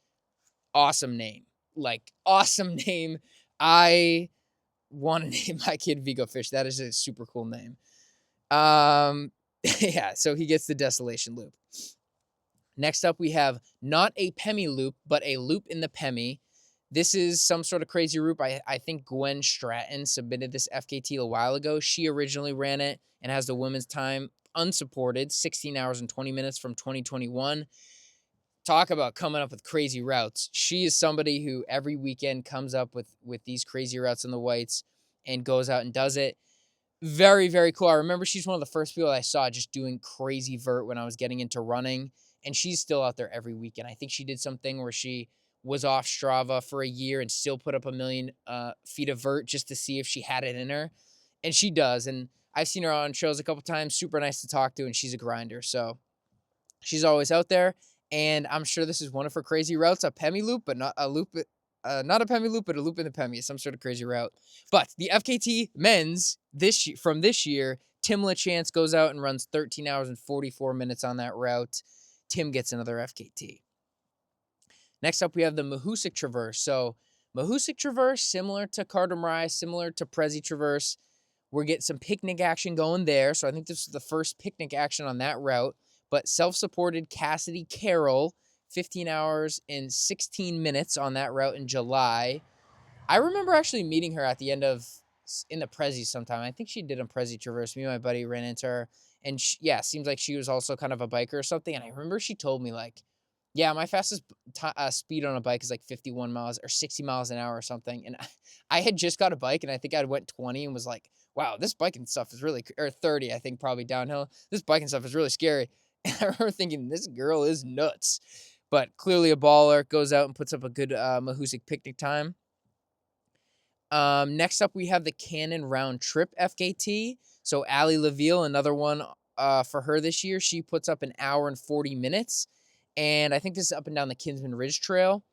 Awesome name. Awesome name. I want to name my kid Vigo Fish. That is a super cool name. Yeah, so he gets the Desolation Loop. Next up, we have not a Pemi loop, but a loop in the Pemi. This is some sort of crazy route. I think Gwen Stratton submitted this FKT a while ago. She originally ran it and has the women's time unsupported, 16 hours and 20 minutes from 2021. Talk about coming up with crazy routes. She is somebody who every weekend comes up with these crazy routes in the whites and goes out and does it. Very, very cool. I remember she's one of the first people I saw just doing crazy vert when I was getting into running. and she's still out there every weekend. I think she did something where she was off Strava for a year and still put up 1,000,000 feet of vert just to see if she had it in her, and she does. And I've seen her on trails a couple times. Super nice to talk to, and she's a grinder. So she's always out there, and I'm sure this is one of her crazy routes, a Pemi loop, but not a loop, not a Pemi loop, but a loop in the Pemi, some sort of crazy route. But the FKT men's from this year, Tim LaChance goes out and runs 13 hours and 44 minutes on that route. Tim gets another FKT. Next up, we have the Mahoosuc Traverse. So Mahoosuc Traverse, similar to Moriah, similar to Prezi Traverse. We're getting some picnic action going there. So I think this is the first picnic action on that route. But self-supported Cassidy Carroll, 15 hours and 16 minutes on that route in July. I remember actually meeting her at the end of, in the Prezi sometime. I think she did a Prezi Traverse. Me and my buddy ran into her. And seems like she was also kind of a biker or something. And I remember she told me like, yeah, my fastest speed on a bike is like 51 miles or 60 miles an hour or something. And I had just got a bike, and I think I went 20 and was like, wow, this biking stuff is really, or 30, I think, probably downhill. This biking stuff is really scary. And I remember thinking, this girl is nuts. But clearly a baller, goes out and puts up a good Mahoosuc picnic time. Next up, we have the Cannon Round Trip FKT. So Allie LaVille, another one for her this year. She puts up an hour and 40 minutes. And I think this is up and down the Kinsman Ridge Trail.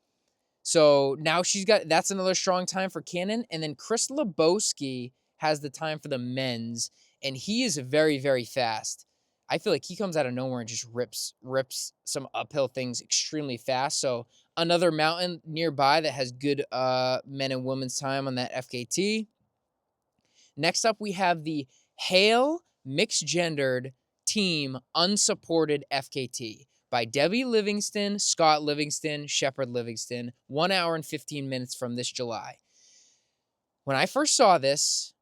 So now that's another strong time for Cannon. And then Chris Lebowski has the time for the men's. And he is very, very fast. I feel like he comes out of nowhere and just rips some uphill things extremely fast. So another mountain nearby that has good men and women's time on that FKT. Next up, we have the Hale mixed-gendered team unsupported FKT by Debbie Livingston, Scott Livingston, Shepard Livingston, 1 hour and 15 minutes from this July. When I first saw this,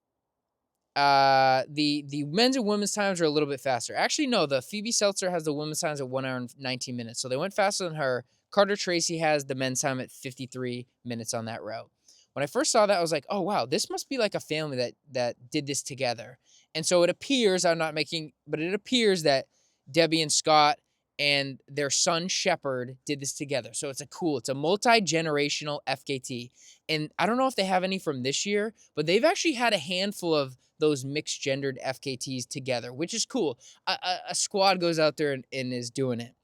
the men's and women's times are a little bit faster. Actually, no, the Phoebe Seltzer has the women's times at 1 hour and 19 minutes. So they went faster than her. Carter Tracy has the men's time at 53 minutes on that route. When I first saw that, I was like, oh, wow, this must be like a family that did this together. And so it appears, it appears that Debbie and Scott and their son Shepard did this together. So it's a multi-generational FKT. And I don't know if they have any from this year, but they've actually had a handful of those mixed-gendered FKTs together, which is cool. A squad goes out there and is doing it.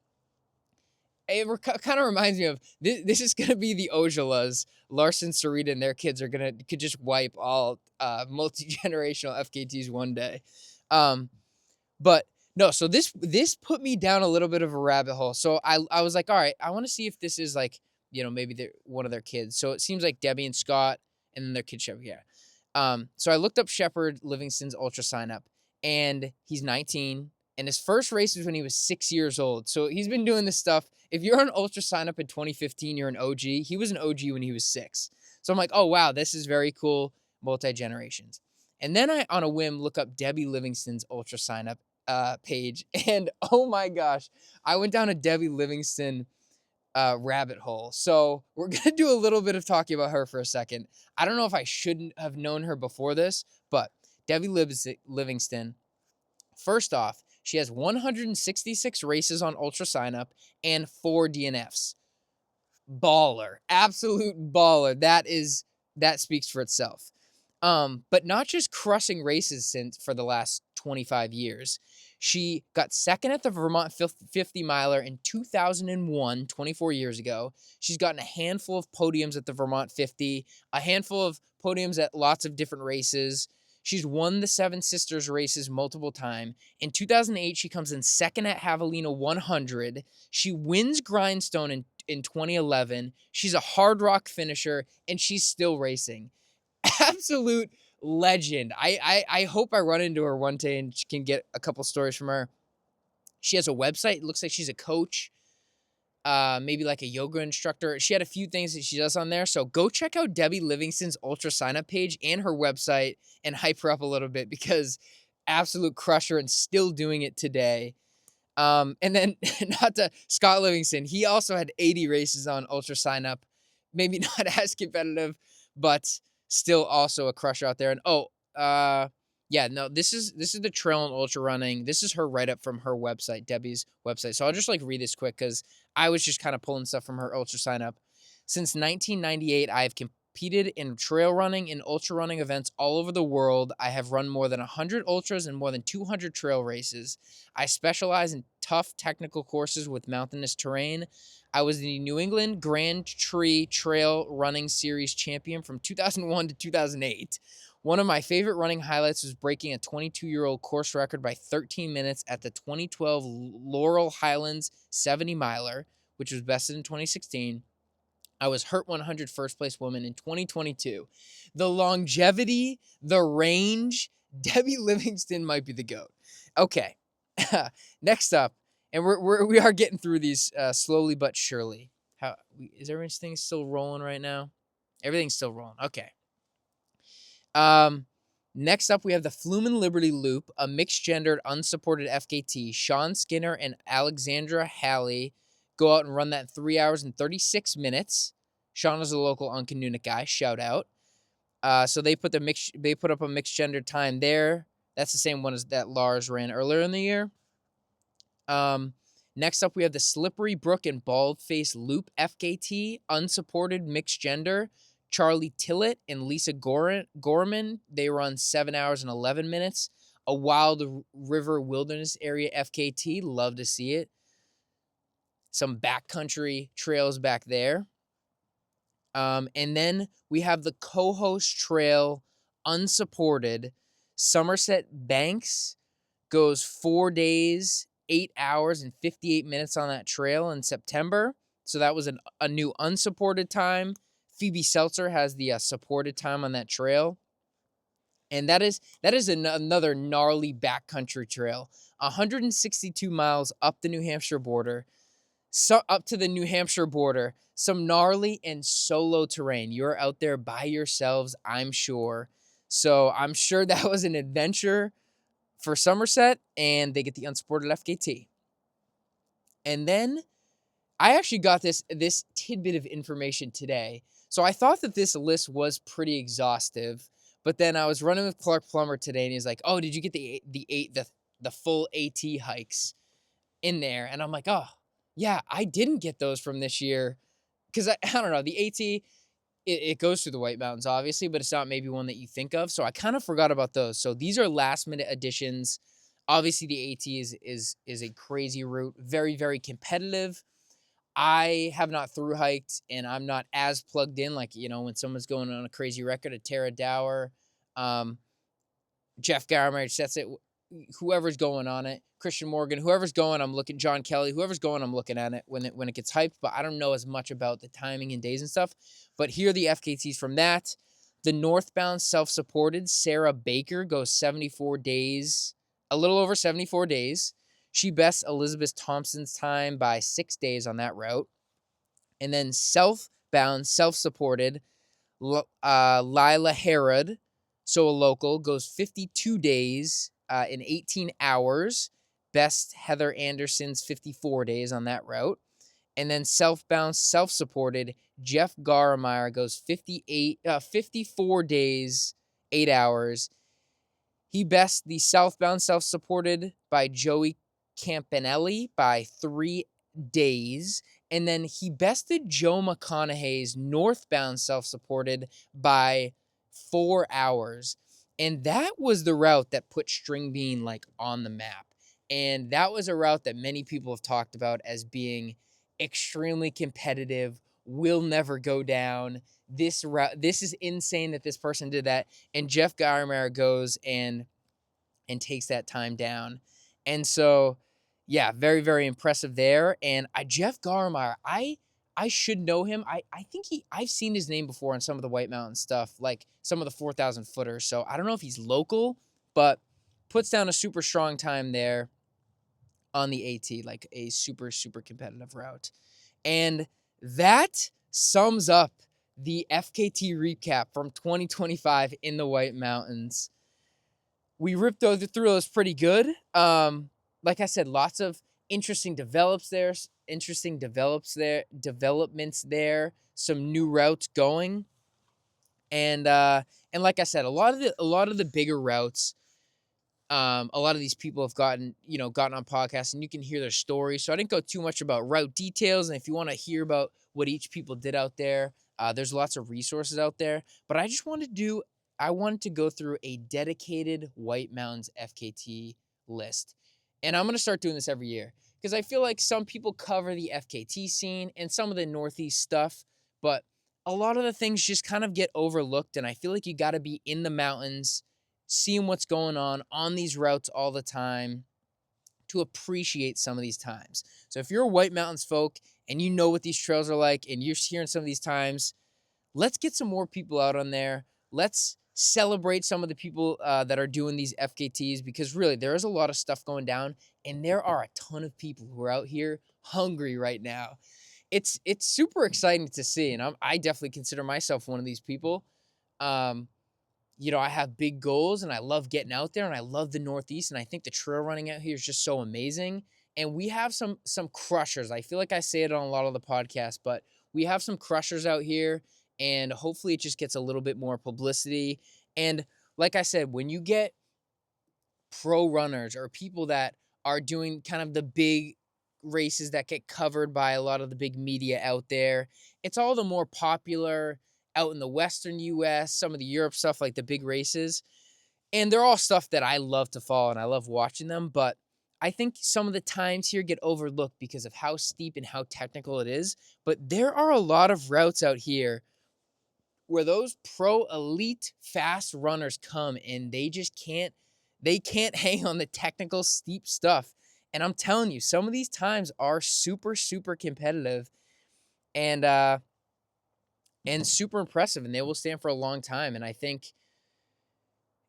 It kind of reminds me of, this is going to be the Ojalas. Larson, Sarita, and their kids could just wipe all multi-generational FKTs one day. But no, so this put me down a little bit of a rabbit hole. So I was like, all right, I want to see if this is like, maybe one of their kids. So it seems like Debbie and Scott and then their kid Shepard. Yeah. So I looked up Shepard Livingston's ultra sign up, and he's 19. And his first race was when he was 6 years old. So he's been doing this stuff. If you're an ultra sign up in 2015, you're an OG. He was an OG when he was 6. So I'm like, oh, wow, this is very cool. Multi-generations. And then I, on a whim, look up Debbie Livingston's ultra sign up page. And oh my gosh, I went down a Debbie Livingston rabbit hole. So we're going to do a little bit of talking about her for a second. I don't know if I shouldn't have known her before this, but Debbie Livingston, first off, she has 166 races on ultra sign up and 4 DNFs. Baller. Absolute baller. That speaks for itself. But not just crushing races for the last 25 years. She got second at the Vermont 50 miler in 2001, 24 years ago. She's gotten a handful of podiums at the Vermont 50, a handful of podiums at lots of different races. She's won the Seven Sisters races multiple times. In 2008, she comes in second at Javelina 100. She wins Grindstone in 2011. She's a hard rock finisher, and she's still racing. Absolute legend. I hope I run into her one day and can get a couple stories from her. She has a website. It looks like she's a coach, maybe like a yoga instructor. She had a few things that she does on there. So go check out Debbie Livingston's ultra sign up page and her website and hype her up a little bit, because absolute crusher and still doing it today. And then Scott Livingston. He also had 80 races on ultra sign up. Maybe not as competitive, but still also a crusher out there. And Yeah, no, this is the trail and ultra running. This is her write up from her website, Debbie's website. So I'll just like read this quick because I was just kind of pulling stuff from her ultra sign up. Since 1998, I have competed in trail running and ultra running events all over the world. I have run more than 100 ultras and more than 200 trail races. I specialize in tough technical courses with mountainous terrain. I was the New England Grand Tree Trail Running Series champion from 2001 to 2008. One of my favorite running highlights was breaking a 22-year-old course record by 13 minutes at the 2012 Laurel Highlands 70 miler, which was bested in 2016. I was Hurt 100 first place woman in 2022. The longevity, the range, Debbie Livingston might be the GOAT. Okay, next up, and we are getting through these slowly but surely. Is everything still rolling right now? Everything's still rolling. Okay. Next up, we have the Flume and Liberty Loop, a mixed-gendered, unsupported FKT. Sean Skinner and Alexandra Halley go out and run that in 3 hours and 36 minutes. Sean is a local Uncanunic guy. Shout out. So they put up a mixed-gendered time there. That's the same one as that Lars ran earlier in the year. Next up, we have the Slippery Brook and Baldface Loop FKT, unsupported mixed-gender. Charlie Tillett and Lisa Gorman, they run 7 hours and 11 minutes. A Wild River Wilderness Area FKT, love to see it. Some backcountry trails back there. And then we have the Cohos Trail unsupported. Somerset Banks goes 4 days, 8 hours, and 58 minutes on that trail in September. So that was a new unsupported time. Phoebe Seltzer has the supported time on that trail. And that is another gnarly backcountry trail. 162 miles up the New Hampshire border. So up to the New Hampshire border. Some gnarly and solo terrain. You're out there by yourselves, I'm sure. So I'm sure that was an adventure for Somerset, and they get the unsupported FKT. And then I actually got this tidbit of information today. So I thought that this list was pretty exhaustive, but then I was running with Clark Plummer today, and he's like, "Oh, did you get the full AT hikes in there?" And I'm like, "Oh, yeah, I didn't get those from this year because I don't know, the AT it goes through the White Mountains obviously, but it's not maybe one that you think of. So I kind of forgot about those. So these are last minute additions. Obviously, the AT is a crazy route, very very competitive. I have not through hiked, and I'm not as plugged in. Like, you know, when someone's going on a crazy record, a Tara Dower, Jeff Garmer, that's it. Whoever's going on it, Christian Morgan, whoever's going, I'm looking. John Kelly, whoever's going, I'm looking at it when it gets hyped. But I don't know as much about the timing and days and stuff. But here are the FKTs from that. The northbound self-supported Sarah Baker goes 74 days, a little over 74 days. She bests Elizabeth Thompson's time by 6 days on that route. And then southbound, self-supported, Lila Herod, so a local, goes 52 days in 18 hours. Best Heather Anderson's 54 days on that route. And then southbound, self-supported, Jeff Garmeyer goes 54 days, 8 hours. He bests the southbound, self-supported by Joey Campanelli by 3 days. And then he bested Joe McConaughey's northbound self-supported by 4 hours. And that was the route that put String Bean like on the map. And that was a route that many people have talked about as being extremely competitive, will never go down. This route, this is insane that this person did that. And Jeff Garmeyer goes and takes that time down. And so, yeah, very, very impressive there. And Jeff Garmeyer, I should know him. I think I've seen his name before on some of the White Mountain stuff, like some of the 4,000 footers. So I don't know if he's local, but puts down a super strong time there on the AT, like a super, super competitive route. And that sums up the FKT recap from 2025 in the White Mountains. We ripped through those pretty good. Like I said, lots of interesting developments there, some new routes going. And like I said, a lot of the bigger routes, A lot of these people have gotten on podcasts, and you can hear their stories. So I didn't go too much about route details. And if you want to hear about what each people did out there, there's lots of resources out there. But I wanted to go through a dedicated White Mountains FKT list. And I'm going to start doing this every year because I feel like some people cover the FKT scene and some of the Northeast stuff, but a lot of the things just kind of get overlooked. And I feel like you got to be in the mountains, seeing what's going on these routes all the time to appreciate some of these times. So if you're a White Mountains folk and you know what these trails are like and you're hearing some of these times, let's get some more people out on there. Let's celebrate some of the people that are doing these FKTs, because really there is a lot of stuff going down and there are a ton of people who are out here hungry right now. It's super exciting to see, and I definitely consider myself one of these people. Um, I have big goals and I love getting out there and I love the Northeast, and I think the trail running out here is just so amazing. And we have some crushers. I feel like I say it on a lot of the podcasts, but we have some crushers out here, and hopefully it just gets a little bit more publicity. And like I said, when you get pro runners or people that are doing kind of the big races that get covered by a lot of the big media out there, it's all the more popular out in the Western US, some of the Europe stuff, like the big races. And they're all stuff that I love to follow and I love watching them. But I think some of the times here get overlooked because of how steep and how technical it is. But there are a lot of routes out here where those pro elite fast runners come and they can't hang on the technical steep stuff. And I'm telling you, some of these times are super, super competitive and super impressive, and they will stand for a long time. And I think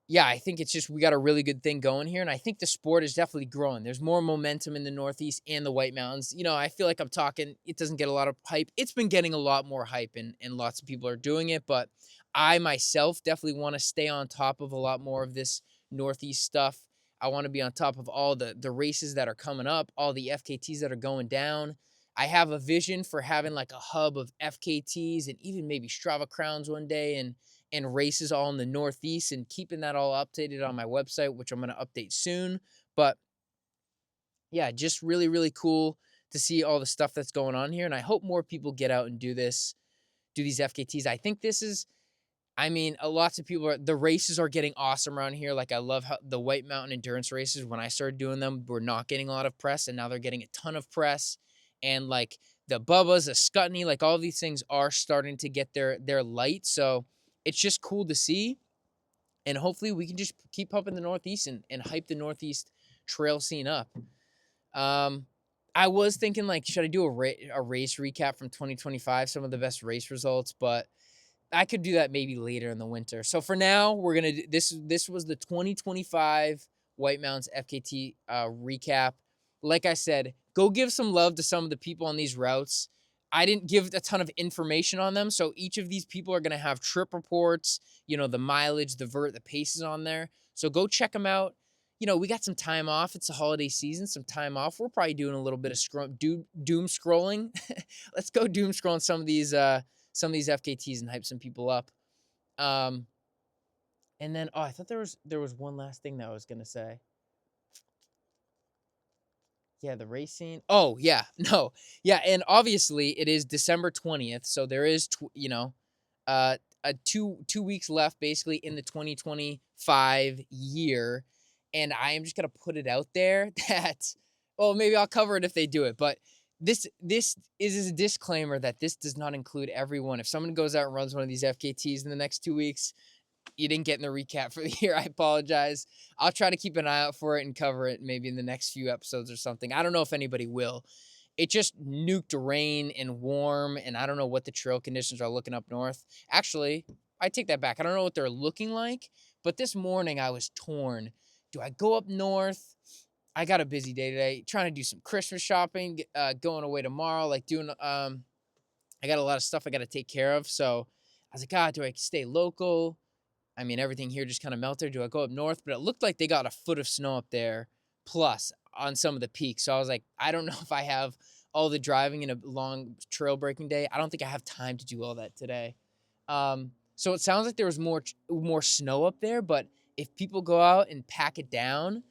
it's just we got a really good thing going here, and I think the sport is definitely growing. There's more momentum in the Northeast and the White Mountains. I feel like I'm talking, it doesn't get a lot of hype. It's been getting a lot more hype, and lots of people are doing it, but I myself definitely want to stay on top of a lot more of this Northeast stuff. I want to be on top of all the races that are coming up, all the FKTs that are going down. I have a vision for having like a hub of FKTs and even maybe Strava crowns one day, and races all in the Northeast, and keeping that all updated on my website, which I'm going to update soon. But yeah, just really, really cool to see all the stuff that's going on here. And I hope more people get out and do these FKTs. I think lots of people the races are getting awesome around here. Like I love how the White Mountain endurance races, when I started doing them, were not getting a lot of press, and now they're getting a ton of press. And like the Bubbas, the Scutney, like all these things are starting to get their light. So it's just cool to see. And hopefully we can just keep up in the Northeast and hype the Northeast trail scene up. I was thinking, like, should I do a race recap from 2025, some of the best race results, but I could do that maybe later in the winter. So for now, we're going to do this was the 2025 White Mountains FKT recap. Like I said, go give some love to some of the people on these routes. I didn't give a ton of information on them, so each of these people are going to have trip reports, the mileage, the vert, the paces on there. So go check them out. We got some time off. It's the holiday season, some time off. We're probably doing a little bit of doom scrolling. Let's go doom scrolling some of these FKTs and hype some people up. And then I thought there was one last thing that I was gonna say. Yeah, the race scene. Oh yeah, no, yeah, and obviously it is December 20th, so there is a 2 weeks left basically in the 2025 year, and I am just gonna put it out there that, well, maybe I'll cover it if they do it, but this is a disclaimer that this does not include everyone. If someone goes out and runs one of these FKTs in the next 2 weeks, you didn't get in the recap for the year, I apologize. I'll try to keep an eye out for it and cover it maybe in the next few episodes or something. I don't know if anybody will. It just nuked rain and warm, and I don't know what the trail conditions are looking up north. Actually, I take that back. I don't know what they're looking like, but this morning I was torn. Do I go up north? I got a busy day today, trying to do some Christmas shopping, going away tomorrow, like doing, I got a lot of stuff I got to take care of. So I was like, God, do I stay local? I mean, everything here just kind of melted. Do I go up north? But it looked like they got a foot of snow up there, plus on some of the peaks. So I was like, I don't know if I have all the driving in a long trail breaking day. I don't think I have time to do all that today. So it sounds like there was more snow up there, but if people go out and pack it down,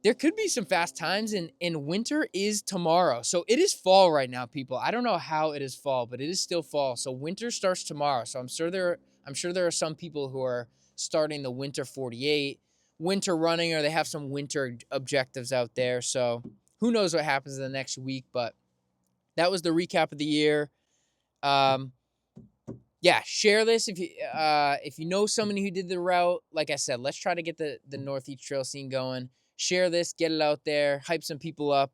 there could be some fast times, and winter is tomorrow. So it is fall right now, people. I don't know how it is fall, but it is still fall. So winter starts tomorrow. So I'm sure there are some people who are starting the winter 48, winter running, or they have some winter objectives out there. So who knows what happens in the next week, but that was the recap of the year. Yeah, share this if you know somebody who did the route. Like I said, let's try to get the Northeast Trail scene going. Share this, get it out there, hype some people up.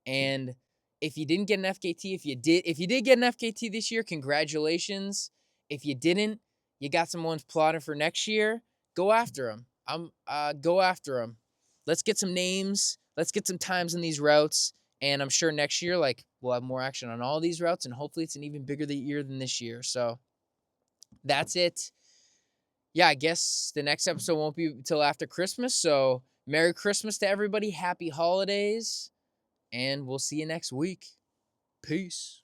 And if you didn't get an FKT, if you did get an FKT this year, congratulations. If you didn't, you got some ones plotted for next year. Go after them. Go after them. Let's get some names. Let's get some times in these routes. And I'm sure next year, like, we'll have more action on all these routes, and hopefully it's an even bigger year than this year. So that's it. Yeah, I guess the next episode won't be until after Christmas. So Merry Christmas to everybody. Happy holidays. And we'll see you next week. Peace.